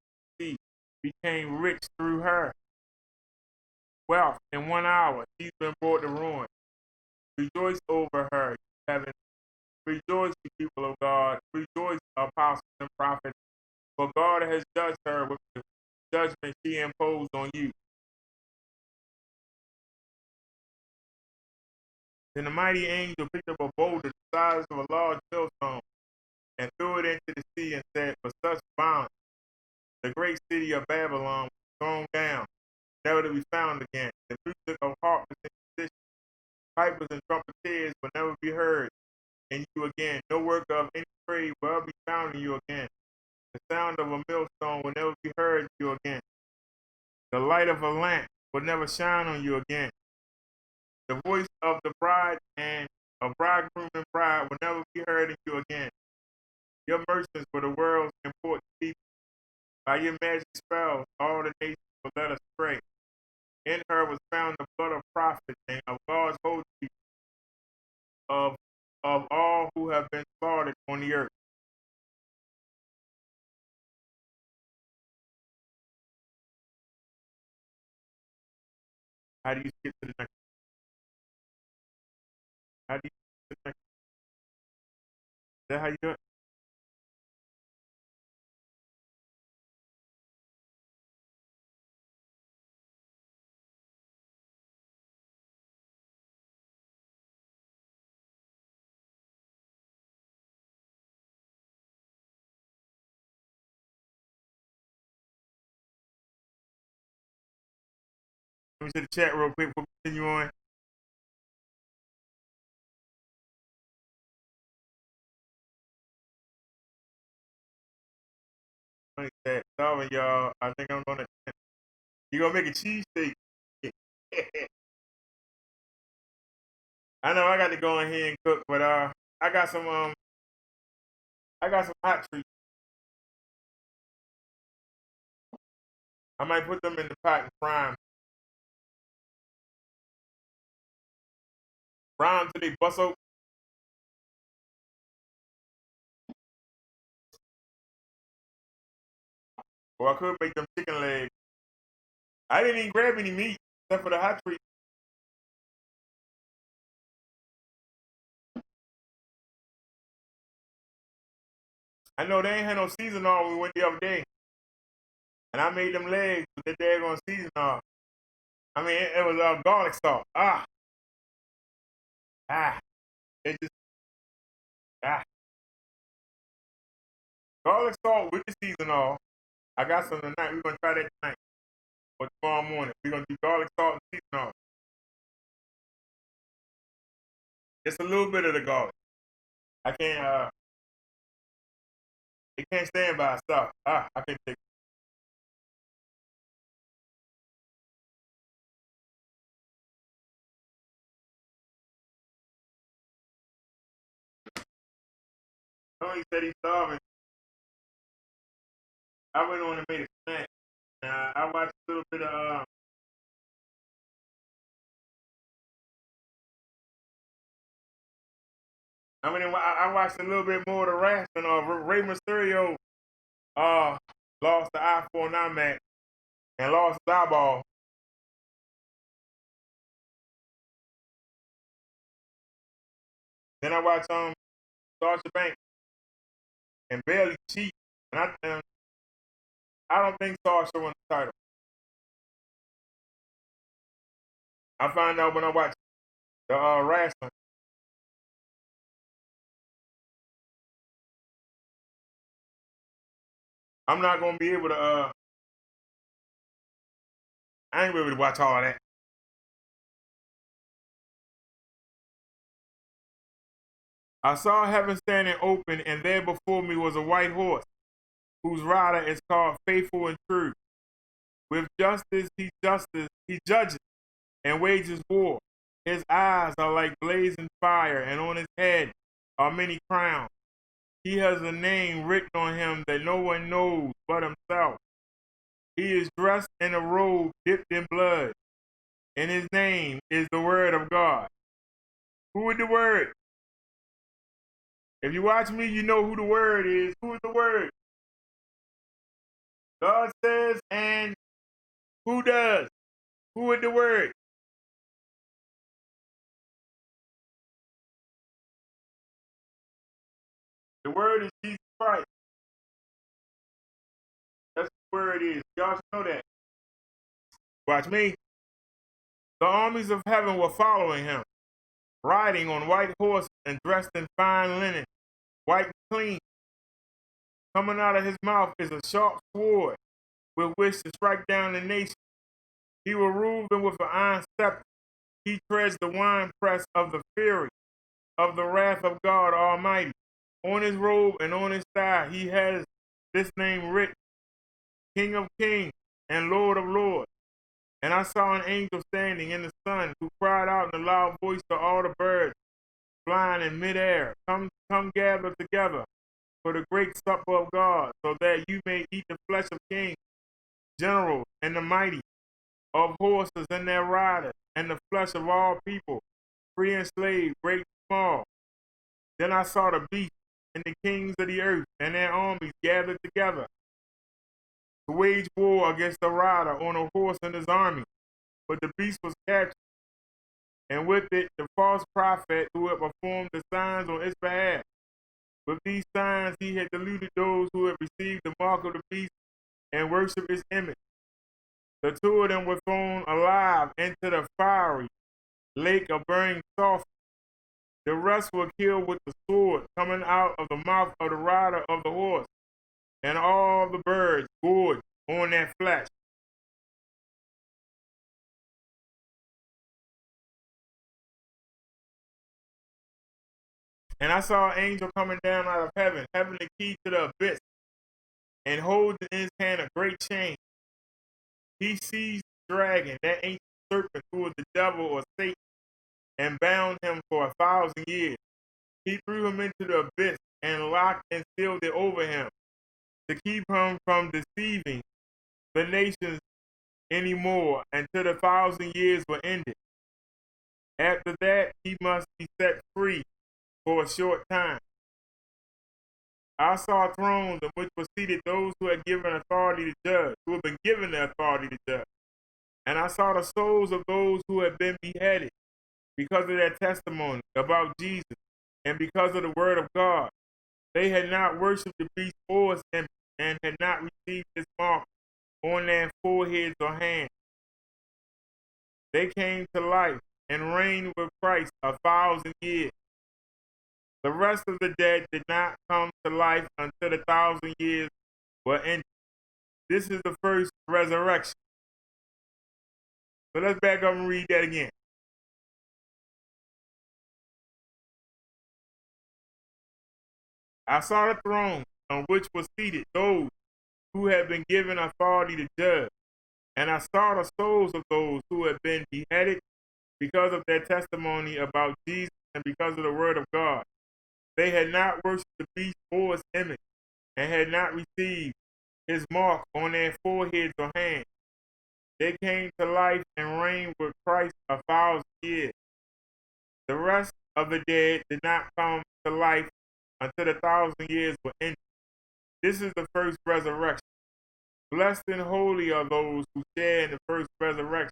sea became rich through her. Wealth in 1 hour, she's been brought to ruin. Rejoice over her, you heaven. Rejoice, you people of God. Rejoice, apostles and prophets, for God has judged her with the judgment she imposed on you. Then the mighty angel picked up a boulder the size of a large millstone and threw it into the sea and said, for such violence, the great city of Babylon was thrown down, never to be found again. The music of harpers and musicians, pipers and trumpeters will never be heard in you again. No work of any trade will ever be found in you again. The sound of a millstone will never be heard in you again. The light of a lamp will never shine on you again. The voice of the bride and of bridegroom and bride will never be heard in you again. Your merchants were the world's important people. By your magic spells, all the nations were led astray. In her was found the blood of prophets and of God's holy people, of all who have been slaughtered on the earth. How do you skip to the next? How do you skip to the next? Is that how you do it? Let me see the chat real quick before we continue on. Funny chat. Sorry, y'all. I think I'm gonna. You gonna make a cheesesteak? I know I got to go in here and cook, but I got some hot treats. I might put them in the pot and fry them. Fry them till they bust open. Or I could make them chicken legs. I didn't even grab any meat except for the hot treat. I know they ain't had no seasoning when we went the other day. And I made them legs with the daggone seasoning. I mean, it was garlic salt. It just, ah. Garlic salt with the seasoning. I got some tonight. We're going to try that tonight or tomorrow morning. We're going to do garlic salt and seasoning. It's a little bit of the garlic. I can't, it can't stand by itself. I can't take it. Tony said he's starving. I went on and made a snack. I watched a little bit of, I watched a little bit more of the rap and Rey Mysterio lost the eye for an eye match and lost his eyeball. Then I watched Sasha Banks and Bailey cheat, and I don't think Sasha won the title. I find out when I watch the wrestling. I'm not gonna be able to. I ain't gonna be able to watch all that. I saw heaven standing open, and there before me was a white horse, whose rider is called Faithful and True. With justice he judges and wages war. His eyes are like blazing fire, and on his head are many crowns. He has a name written on him that no one knows but himself. He is dressed in a robe dipped in blood, and his name is the Word of God. Who is the Word? If you watch me, you know who the Word is. Who is the Word? God says, and who does? Who is the Word? The Word is Jesus Christ. That's what the Word is. Y'all should know that. Watch me. The armies of heaven were following him, riding on white horses and dressed in fine linen, white and clean. Coming out of his mouth is a sharp sword with which to strike down the nation. He will rule them with an iron scepter. He treads the winepress of the fury of the wrath of God Almighty. On his robe and on his thigh he has this name written, King of Kings and Lord of Lords. And I saw an angel standing in the sun, who cried out in a loud voice to all the birds flying in midair, come gather together for the great supper of God, so that you may eat the flesh of kings, generals, and the mighty, of horses and their riders, and the flesh of all people, free and slave, great and small. Then I saw the beast and the kings of the earth and their armies gathered together to wage war against the rider on a horse and his army. But the beast was captured, and with it the false prophet who had performed the signs on its behalf. With these signs he had deluded those who had received the mark of the beast and worshipped its image. The two of them were thrown alive into the fiery lake of burning sulfur. The rest were killed with the sword coming out of the mouth of the rider of the horse, and all the birds gorged on their flesh. And I saw an angel coming down out of heaven, having the key to the abyss, and holding in his hand a great chain. He seized the dragon, that ancient serpent who was the devil or Satan, and bound him for 1,000 years. He threw him into the abyss and locked and sealed it over him to keep him from deceiving the nations anymore until the 1,000 years were ended. After that, he must be set free for a short time. I saw thrones in which were seated those who had given authority to judge, who had been given the authority to judge. And I saw the souls of those who had been beheaded because of their testimony about Jesus and because of the word of God. They had not worshipped the beast or his image and had not received his mark on their foreheads or hands. They came to life and reigned with Christ 1,000 years. The rest of the dead did not come to life until the 1,000 years were ended. This is the first resurrection. So let's back up and read that again. I saw the throne on which were seated those who had been given authority to judge. And I saw the souls of those who had been beheaded because of their testimony about Jesus and because of the word of God. They had not worshipped the beast or his image and had not received his mark on their foreheads or hands. They came to life and reigned with Christ 1,000 years. The rest of the dead did not come to life until the 1,000 years were ended. This is the first resurrection. Blessed and holy are those who share in the first resurrection.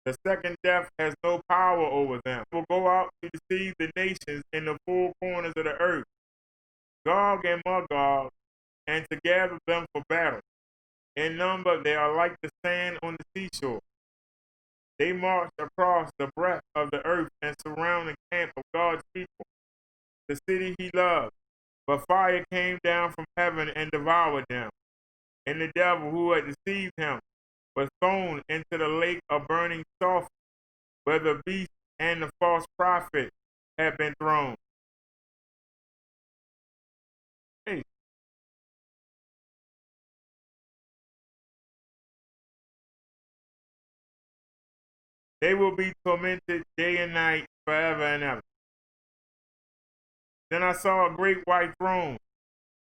The second death has no power over them. They will go out to deceive the nations in the four corners of the earth, Gog and Magog, and to gather them for battle. In number, they are like the sand on the seashore. They marched across the breadth of the earth and surrounded the camp of God's people, the city he loved. But fire came down from heaven and devoured them. And the devil who had deceived him was thrown into the lake of burning sulfur, where the beast and the false prophet had been thrown. Hey, they will be tormented day and night forever and ever. Then I saw a great white throne,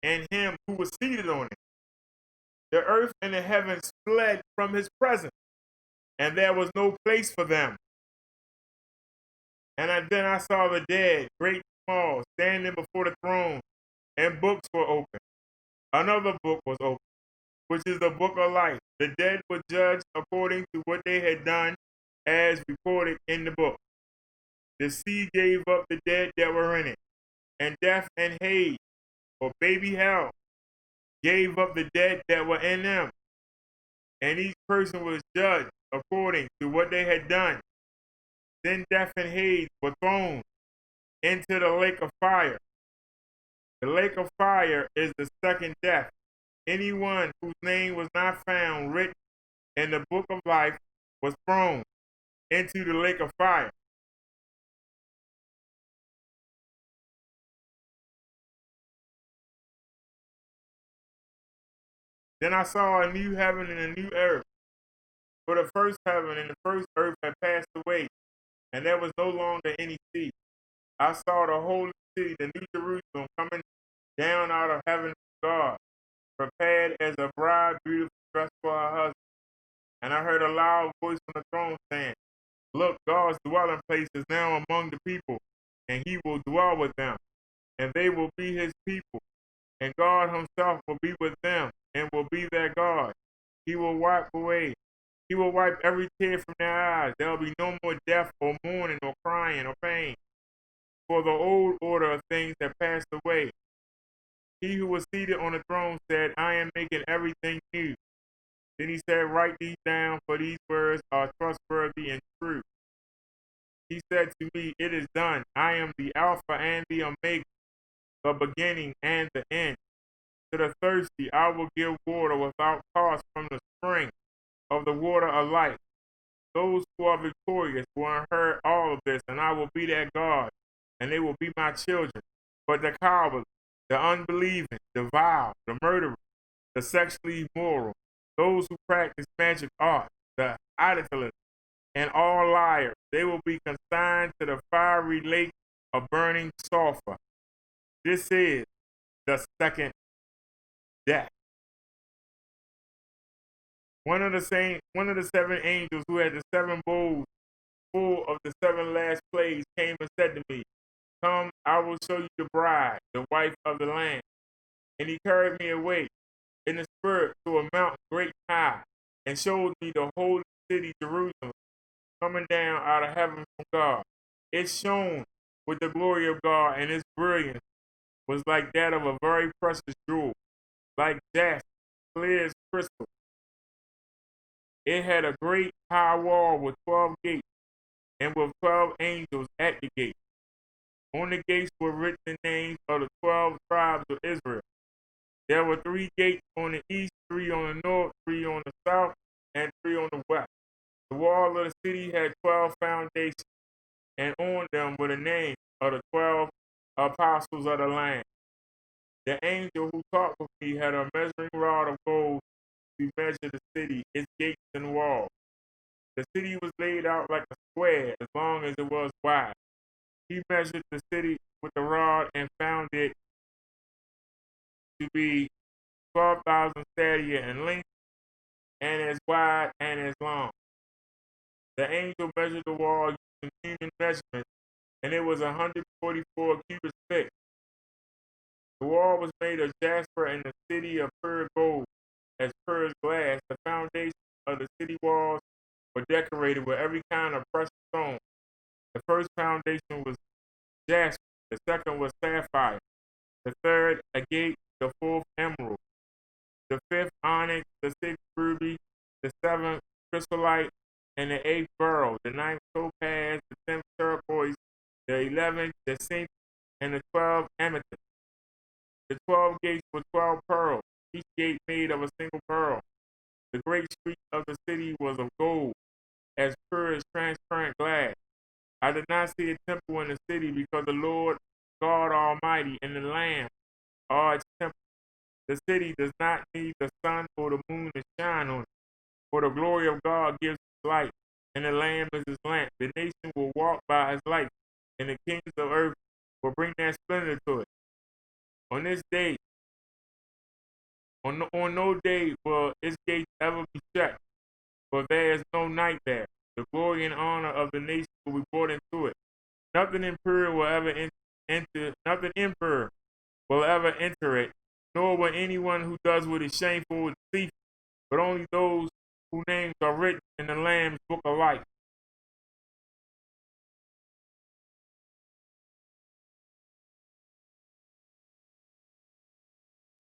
and him who was seated on it. The earth and the heavens fled from his presence, and there was no place for them. Then I saw the dead, great and small, standing before the throne, and books were open. Another book was open, which is the book of life. The dead were judged according to what they had done, as reported in the book. The sea gave up the dead that were in it, and death and Hades, or baby hell, gave up the dead that were in them. And each person was judged according to what they had done. Then death and Hades were thrown into the lake of fire. The lake of fire is the second death. Anyone whose name was not found written in the book of life was thrown into the lake of fire. Then I saw a new heaven and a new earth. For the first heaven and the first earth had passed away, and there was no longer any sea. I saw the holy city, the new Jerusalem, coming down out of heaven from God, prepared as a bride beautifully dressed for her husband. And I heard a loud voice from the throne saying, "Look, God's dwelling place is now among the people, and he will dwell with them, and they will be his people. And God himself will be with them, and will be their God. He will wipe every tear from their eyes. There will be no more death or mourning or crying or pain, for the old order of things have passed away." He who was seated on the throne said, "I am making everything new." Then he said, "Write these down, for these words are trustworthy and true." He said to me, "It is done. I am the Alpha and the Omega, the beginning and the end. To the thirsty I will give water without cost from the spring of the water of life. Those who are victorious will inherit all of this, and I will be their God, and they will be my children. But the cowardly, the unbelieving, the vile, the murderers, the sexually immoral, those who practice magic arts, the idolaters, and all liars, they will be consigned to the fiery lake of burning sulfur. This is the second death. One of the seven angels who had the seven bowls full of the seven last plagues came and said to me, "Come, I will show you the bride, the wife of the Lamb." And he carried me away in the spirit to a mountain great and high, and showed me the holy city Jerusalem, coming down out of heaven from God. It shone with the glory of God, and its brilliance was like that of a very precious jewel, like jasper, clear as crystal. It had a great high wall with 12 gates, and with 12 angels at the gate. On the gates were written the names of the 12 tribes of Israel. There were 3 gates on the east, 3 on the north, 3 on the south, and 3 on the west. The wall of the city had 12 foundations, and on them were the names of the 12 apostles of the Lamb. The angel who talked with me had a measuring rod of gold to measure the city, its gates and walls. The city was laid out like a square as long as it was wide. He measured the city with the rod and found it to be 12,000 stadia in length, and as wide and as long. The angel measured the wall using human measurement, and it was 144 cubits thick. The wall was made of jasper and the city of pure gold, as pure as glass. The foundations of the city walls were decorated with every kind of precious stone. The first foundation was jasper, the second was sapphire, the third agate, the fourth emerald, the fifth onyx, the sixth ruby, the seventh chrysolite, and the 8th beryl, the 9th topaz, the 10th turquoise, the 11th jacinth, and the 12th amethyst. The 12 gates were 12 pearls, each gate made of a single pearl. The great street of the city was of gold, as pure as transparent glass. I did not see a temple in the city, because the Lord God Almighty and the Lamb are its temple. The city does not need the sun or the moon to shine on it, for the glory of God gives its light, and the Lamb is his lamp. The nation will walk by his light, and the kings of earth will bring their splendor to it. On this day, on no day will its gates ever be shut, for there is no night there. The glory and honor of the nation will be brought into it. Nothing impure will ever enter. Nothing impure will ever enter it, nor will anyone who does what is shameful or deceitful, but only those whose names are written in the Lamb's book of life.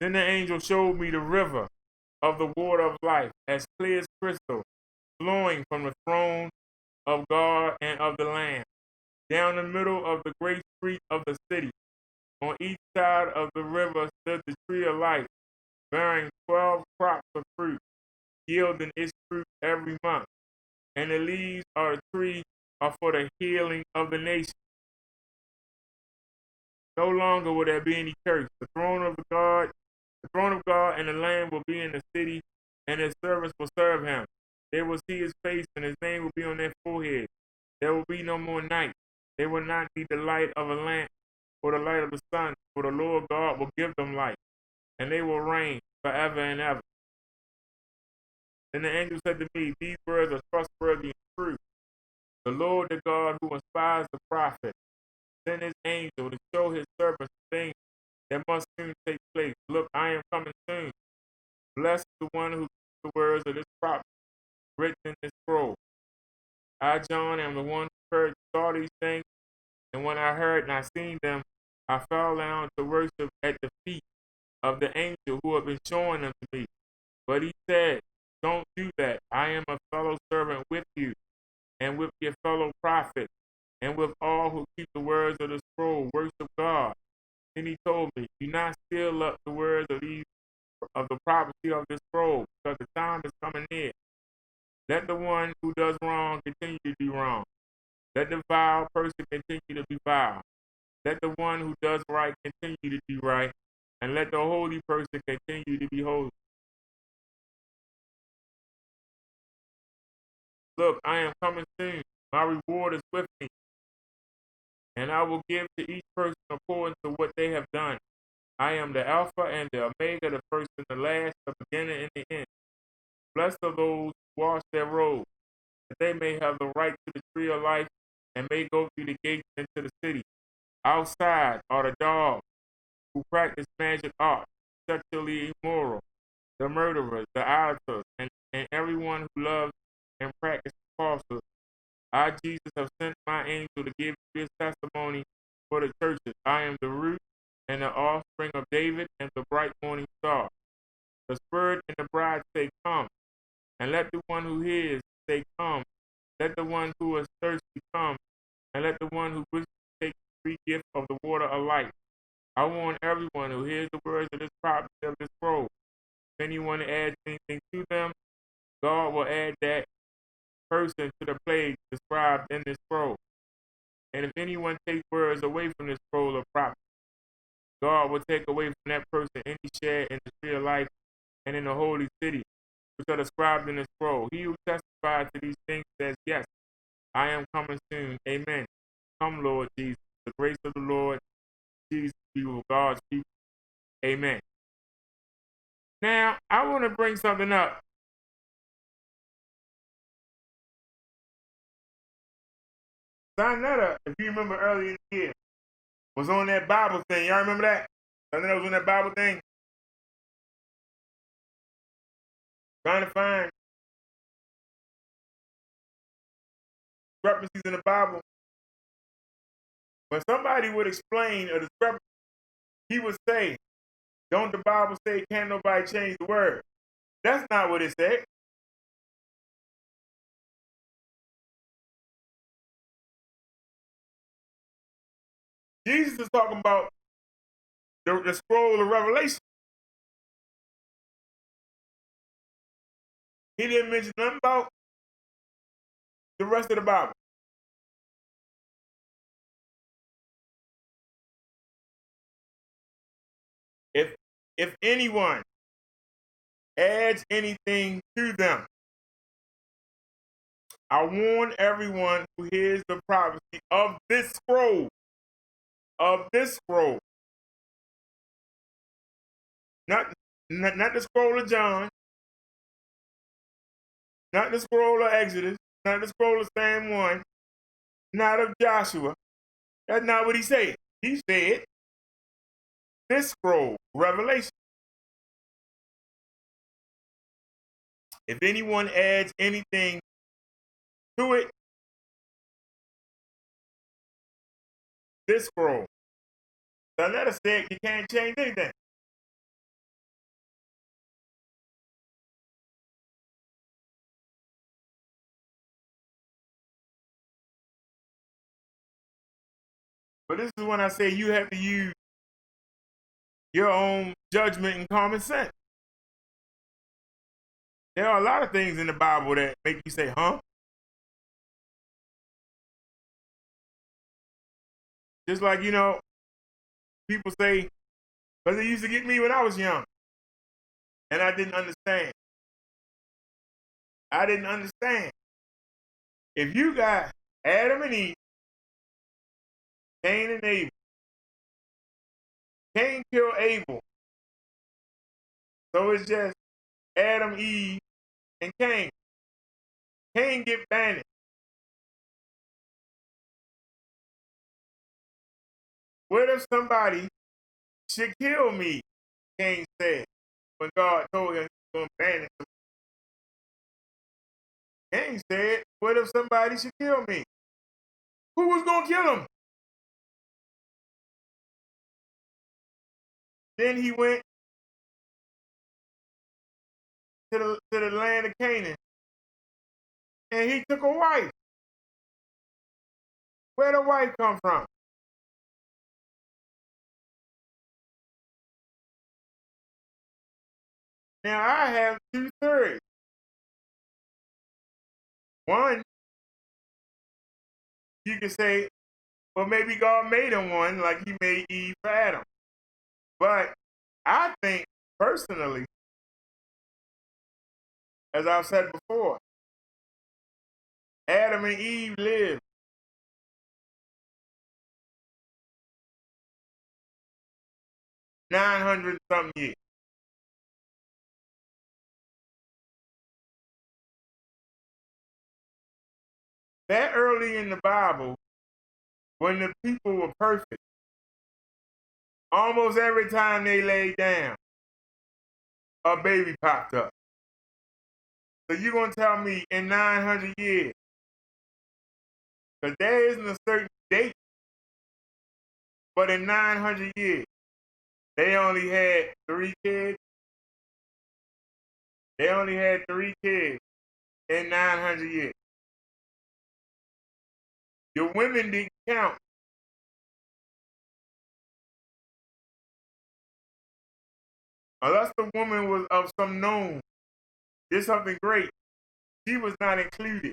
Then the angel showed me the river of the water of life, as clear as crystal, flowing from the throne of God and of the Lamb, down the middle of the great street of the city. On each side of the river stood the tree of life, bearing 12 crops of fruit, yielding its fruit every month. And the leaves of the tree are for the healing of the nation. No longer will there be any curse. The throne of God and the Lamb will be in the city, and his servants will serve him. They will see his face, and his name will be on their forehead. There will be no more night. They will not need the light of a lamp or the light of the sun, for the Lord God will give them light, and they will reign forever and ever. Then the angel said to me, these words are trustworthy and true. The Lord, the God who inspires the prophet, sent his angel to show his servants things that must soon take place. Look, I am coming soon. Blessed the one who keeps the words of this prophet written in this scroll. I, John, am the one who heard, saw these things, and when I heard and I seen them, I fell down to worship at the feet of the angel who had been showing them to me. But he said, don't do that. I am a fellow servant with you, and with your fellow prophets, and with all who keep the words of the scroll. Worship God. Then he told me, do not seal up the words of the prophecy of this scroll, because the time is coming near. Let the one who does wrong continue to do wrong. Let the vile person continue to be vile. Let the one who does right continue to do right, and let the holy person continue to be holy. Look, I am coming soon. My reward is with me, and I will give to each person according to what they have done. I am the Alpha and the Omega, the first and the last, the beginning and the end. Blessed are those who wash their robes, that they may have the right to the tree of life and may go through the gates into the city. Outside are the dogs who practice magic arts, sexually immoral, the murderers, the idolaters, and everyone who loves and practices falsehood. I, Jesus, have sent my angel to give this testimony for the churches. I am the root and the offspring of David and the bright morning star. The Spirit and the bride say, come. And let the one who hears say, come. Let the one who is thirsty come. And let the one who wishes to take the free gift of the water of life. I warn everyone who hears the words of this prophecy of this scroll. If anyone adds anything to them, God will add that person to the plague described in this scroll. And if anyone takes words away from this scroll of prophecy, God will take away from that person any share in the tree of life and in the holy city, which are described in this scroll. He who testifies to these things says, yes, I am coming soon. Amen. Come, Lord Jesus. The grace of the Lord Jesus be with God's people. Amen. Now, I want to bring something up. Sinetta, if you remember earlier in the year, was on that Bible thing. Y'all remember that? Sinetta was on that Bible thing. Trying to find discrepancies in the Bible. When somebody would explain a discrepancy, he would say, don't the Bible say can't nobody change the word? That's not what it said. Jesus is talking about the scroll of Revelation. He didn't mention nothing about the rest of the Bible. If anyone adds anything to them, I warn everyone who hears the prophecy of this scroll, not the scroll of John, not the scroll of Exodus, not the scroll of Psalm 1, not of Joshua. That's not what he said. He said this scroll, Revelation. If anyone adds anything to it, this scroll. The letter said you can't change anything. But this is when I say you have to use your own judgment and common sense. There are a lot of things in the Bible that make you say, huh? Just like, people say, because it used to get me when I was young. And I didn't understand. I didn't understand. If you got Adam and Eve, Cain and Abel, Cain killed Abel. So it's just Adam, Eve, and Cain. Cain get banished. What if somebody should kill me? Cain said when God told him he was going to banish him. Cain said, what if somebody should kill me? Who was going to kill him? Then he went to the land of Canaan and he took a wife. Where the wife come from? Now I have two theories. One, you could say, well, maybe God made him one like he made Eve for Adam. But I think personally, as I've said before, Adam and Eve lived 900 something years. That early in the Bible, when the people were perfect, almost every time they laid down, a baby popped up. So you're going to tell me in 900 years, because there isn't a certain date, but in 900 years, they only had 3 kids. They only had 3 kids in 900 years. The women didn't count. Unless the woman was of some known, did something great, she was not included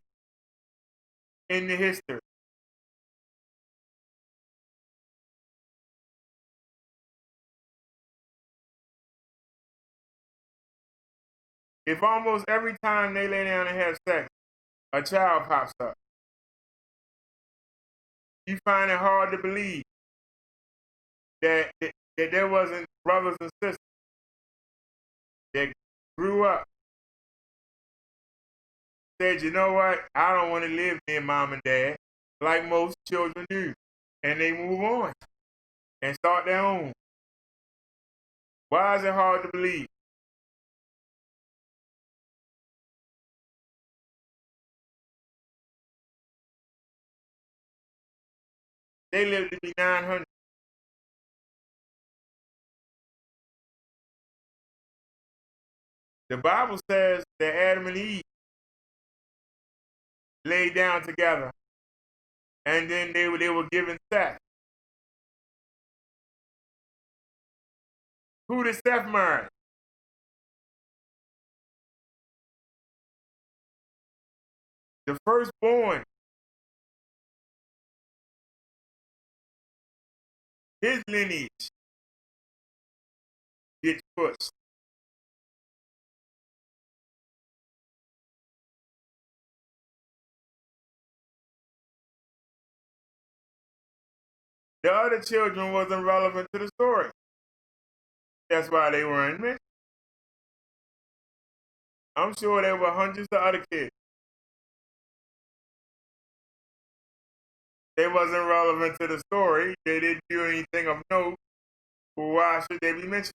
in the history. If almost every time they lay down and have sex, a child pops up, you find it hard to believe that there wasn't brothers and sisters that grew up, said, you know what, I don't want to live near mom and dad, like most children do. And they move on and start their own. Why is it hard to believe? They lived to be 900. The Bible says that Adam and Eve laid down together and then they were given sex. Who did Seth marry? The firstborn. His lineage gets pushed. The other children wasn't relevant to the story. That's why they weren't mentioned. I'm sure there were hundreds of other kids. They wasn't relevant to the story. They didn't do anything of note. Well, why should they be mentioned?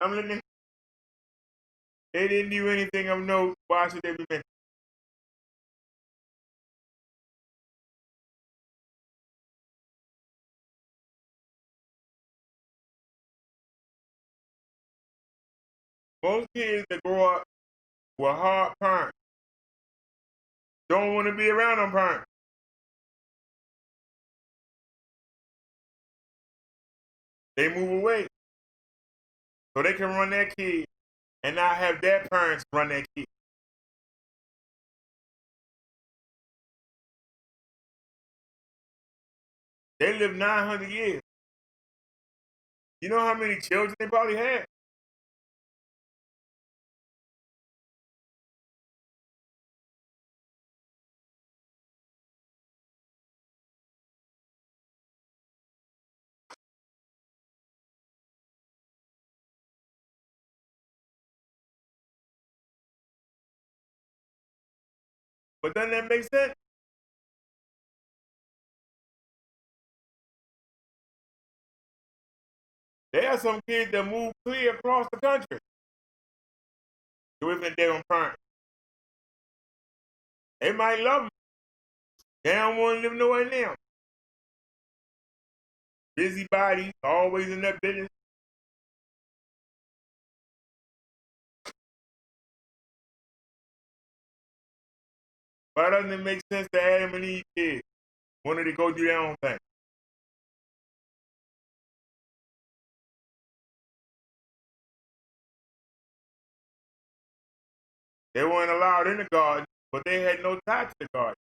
I'm listening. They didn't do anything of note. Why should they be mentioned? Most kids that grow up with hard parents don't want to be around them parents. They move away so they can run their kid and not have their parents run their kid. They lived 900 years. You know how many children they probably had? But doesn't that make sense? There are some kids that move clear across the country with their own parents. They might love them. They don't want to live nowhere near. Busybodies, always in their business. Why doesn't it make sense to Adam and Eve kids wanted to go do their own thing? They weren't allowed in the garden, but they had no tie to the garden.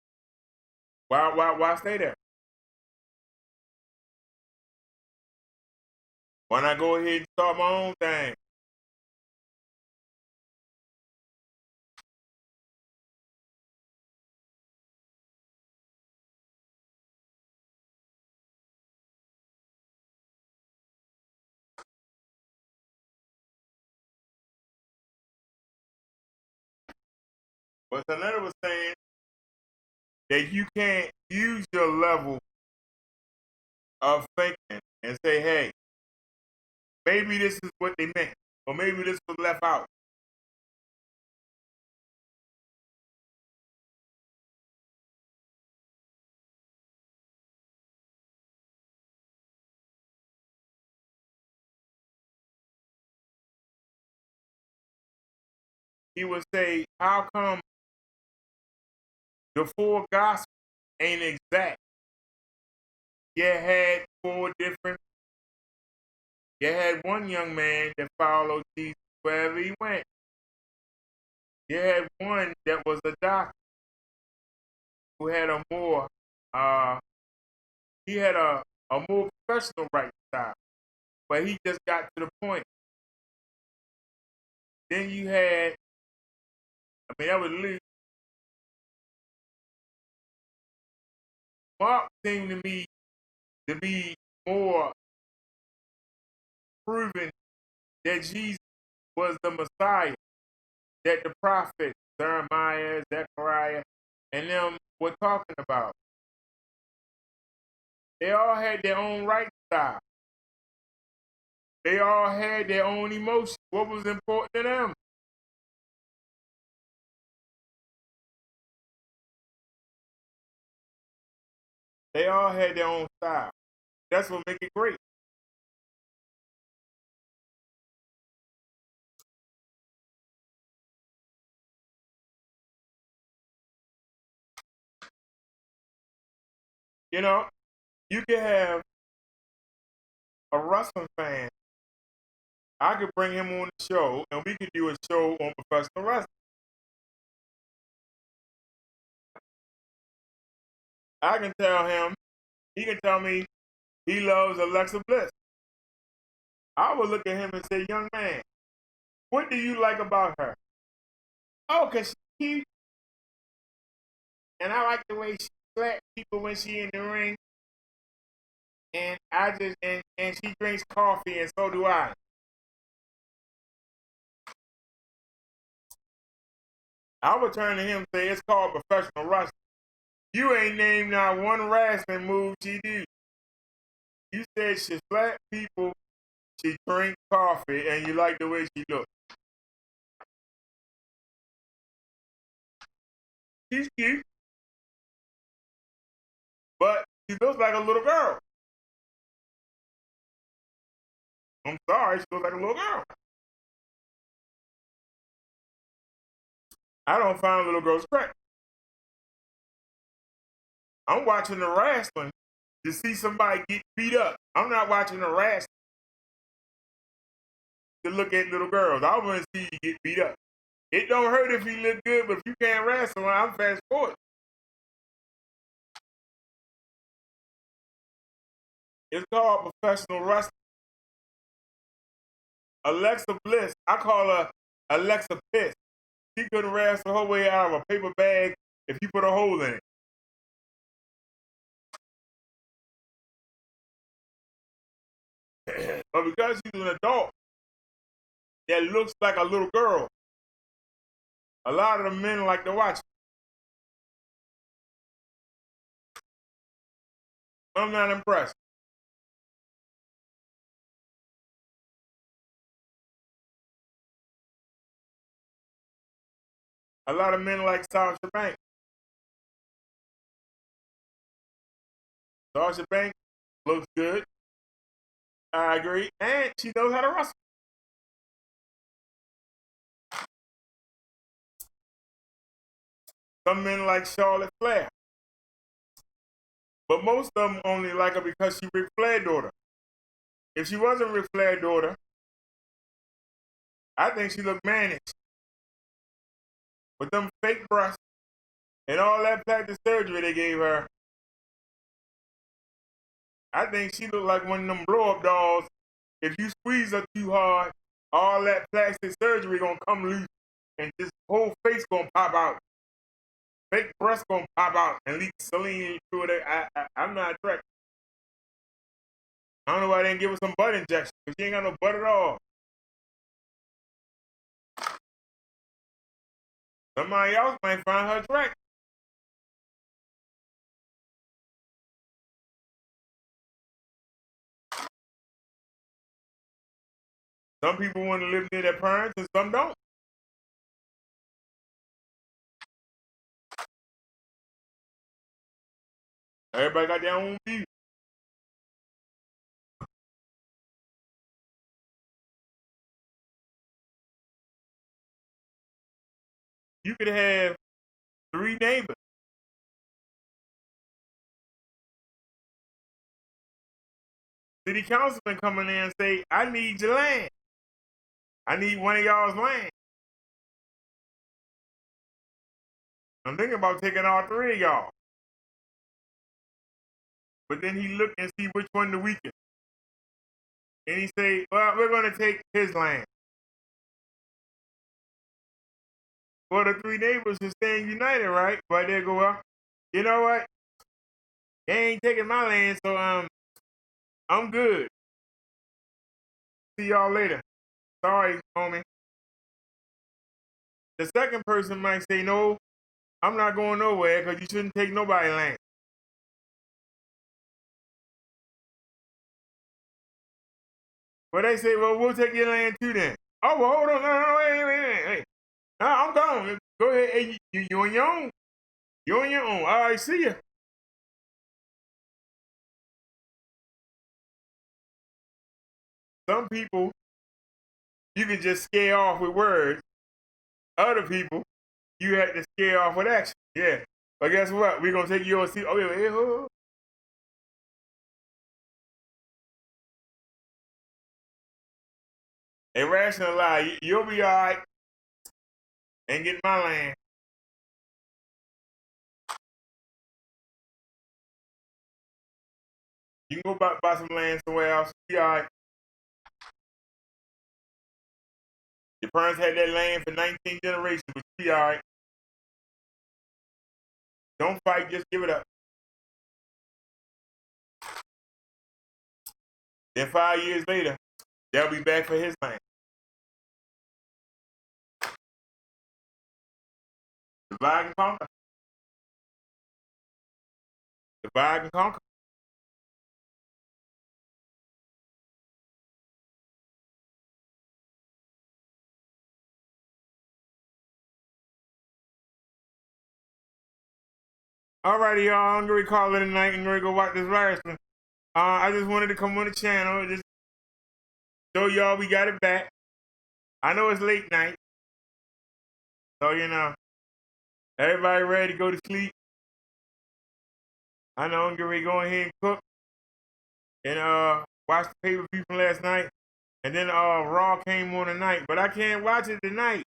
Why stay there? Why not go ahead and start my own thing? But Sonetta was saying that you can't use your level of thinking and say, hey, maybe this is what they meant, or maybe this was left out. He would say, how come the four gospels ain't exact? You had four different. You had one young man that followed Jesus wherever he went. You had one that was a doctor who had a more, he had a more professional writing style, but he just got to the point. Then you had, I mean, that was Luke. Mark seemed to me to be more proven that Jesus was the Messiah, that the prophet Jeremiah, Zechariah, and them were talking about. They all had their own writing style. They all had their own emotions. What was important to them? They all had their own style. That's what makes it great. You know, you can have a wrestling fan, I could bring him on the show and we could do a show on professional wrestling. I can tell him, he can tell me he loves Alexa Bliss. I would look at him and say, young man, what do you like about her? Oh, because she's cute. And I like the way she slaps people when she in the ring. And and she drinks coffee and so do I. I would turn to him and say, it's called professional wrestling. You ain't named not one wrestling move she do. You said she slap people, she drink coffee, and you like the way she look. She's cute, but she looks like a little girl. I'm sorry, she looks like a little girl. I don't find little girls attractive. I'm watching the wrestling to see somebody get beat up. I'm not watching the wrestling to look at little girls. I want to see you get beat up. It don't hurt if you look good, but if you can't wrestle, I'm fast forward. It's called professional wrestling. Alexa Bliss, I call her Alexa Piss. She couldn't wrestle her way out of a paper bag if you put a hole in it. But because she's an adult that looks like a little girl, a lot of the men like to watch it. I'm not impressed. A lot of men like Sasha Banks. Sasha Banks looks good. I agree. And she knows how to wrestle. Some men like Charlotte Flair. But most of them only like her because she Ric Flair's daughter. If she wasn't Ric Flair's daughter, I think she looked mannish. With them fake breasts and all that plastic surgery they gave her, I think she looked like one of them blow-up dolls. If you squeeze her too hard, all that plastic surgery gonna come loose and this whole face gonna pop out. Fake breast gonna pop out and leak saline through it. I'm not attracted. I don't know why they didn't give her some butt injection, because she ain't got no butt at all. Somebody else might find her attractive. Some people want to live near their parents and some don't. Everybody got their own view. You could have 3 neighbors. City councilman come in there and say, I need your land. I need one of y'all's land. I'm thinking about taking all 3 of y'all. But then he look and see which one the weakest. And he say, well, we're going to take his land. Well, the 3 neighbors are staying united, right? But they go, well, you know what? They ain't taking my land, so I'm good. See y'all later. Sorry, homie. The second person might say, no, I'm not going nowhere because you shouldn't take nobody's land. But they say, well, we'll take your land too then. Oh, well, hold on. No, wait. No, I'm gone. Go ahead. Hey, you on your own. You on your own. All right, see ya. Some people, you can just scare off with words. Other people, you have to scare off with action. Yeah. But guess what? We're going to take you on see. Oh, wait, hold on. Hey, Rational Lie, you'll be all right. Ain't getting my land. You can go buy some land somewhere else. Be all right. Your parents had that land for 19 generations, but you be all right. Don't fight, just give it up. Then 5 years later, they'll be back for his land. Divide and conquer. Divide and conquer. Alrighty, y'all. I'm gonna call it a night and gonna go watch this wrestling. I just wanted to come on the channel and just show y'all we got it back. I know it's late night, so you know, everybody ready to go to sleep. I know I'm gonna go ahead and cook and watch the pay-per-view from last night. And then Raw came on tonight, but I can't watch it tonight.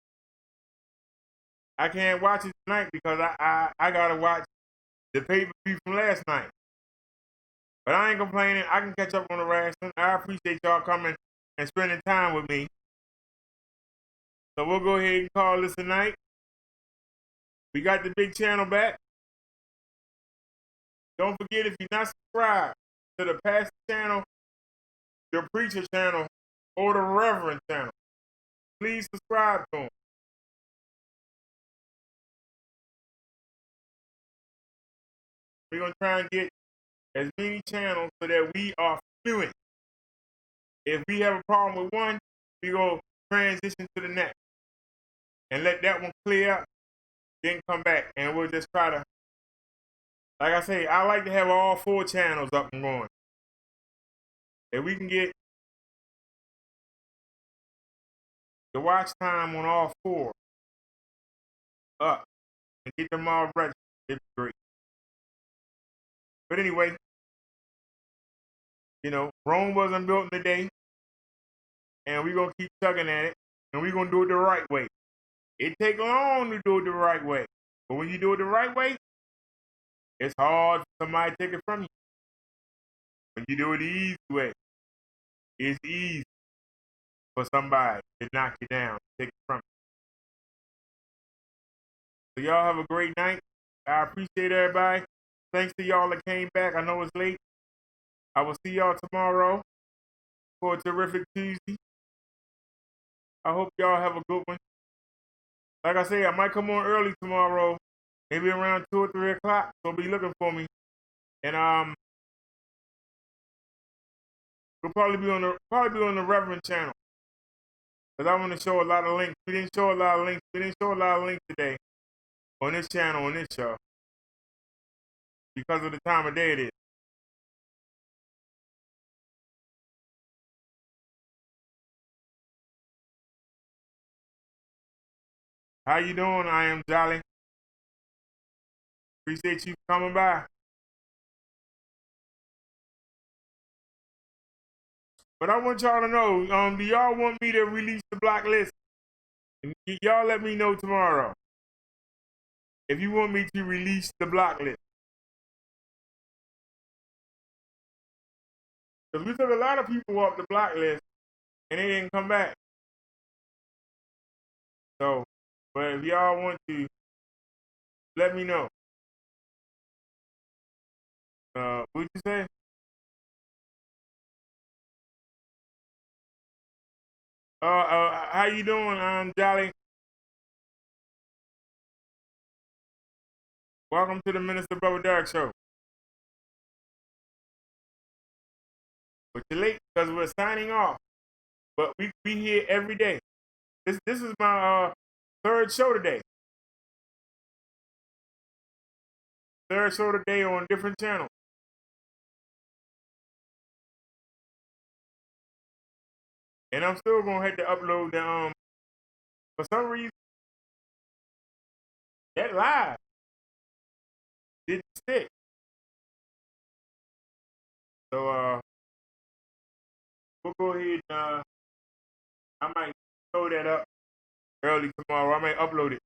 I can't watch it tonight because I gotta watch the pay-per-view from last night. But I ain't complaining. I can catch up on the wrestling. I appreciate y'all coming and spending time with me. So we'll go ahead and call this a night. We got the big channel back. Don't forget, if you're not subscribed to the Pastor channel, the Preacher channel, or the Reverend channel, please subscribe to them. We're going to try and get as many channels so that we are fluent. If we have a problem with one, we go transition to the next and let that one clear up, then come back and we'll just try to, like I say, I like to have all 4 channels up and going. If we can get the watch time on all 4 up and get them all registered, it'd be great. But anyway, you know, Rome wasn't built in a day, and we're going to keep tugging at it, and we're going to do it the right way. It takes long to do it the right way, but when you do it the right way, it's hard for somebody to take it from you. When you do it the easy way, it's easy for somebody to knock you down, take it from you. So y'all have a great night. I appreciate everybody. Thanks to y'all that came back. I know it's late. I will see y'all tomorrow for a terrific Tuesday. I hope y'all have a good one. Like I say, I might come on early tomorrow, maybe around 2 or 3 o'clock. So be looking for me. And we'll probably be on the Reverend channel. Because I want to show a lot of links. We didn't show a lot of links. We didn't show a lot of links today on this channel, on this show. Because of the time of day it is. How you doing? I am Jolly. Appreciate you coming by. But I want y'all to know, do y'all want me to release the block list? Y'all let me know tomorrow if you want me to release the block list. Because we took a lot of people off the block list and they didn't come back. So, but if y'all want to, let me know. What'd you say? How you doing? I'm Jolly. Welcome to the Minister Brother Derek Show. But you're late because we're signing off. But we here every day. This is my 3rd show today. 3rd show today on different channels. And I'm still gonna have to upload the for some reason that live didn't stick. So we'll go ahead and I might throw that up early tomorrow. I might upload it.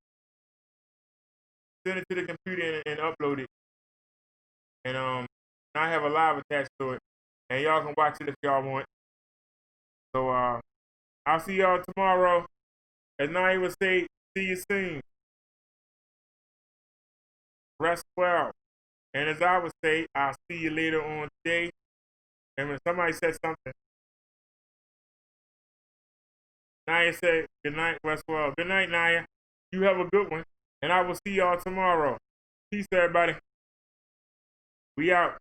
Send it to the computer and upload it. And I have a live attached to it. And y'all can watch it if y'all want. So I'll see y'all tomorrow. As Naya would say, see you soon. Rest well. And as I would say, I'll see you later on today. And when somebody said something, Naya said, good night, rest well. Good night, Naya. You have a good one. And I will see y'all tomorrow. Peace, everybody. We out.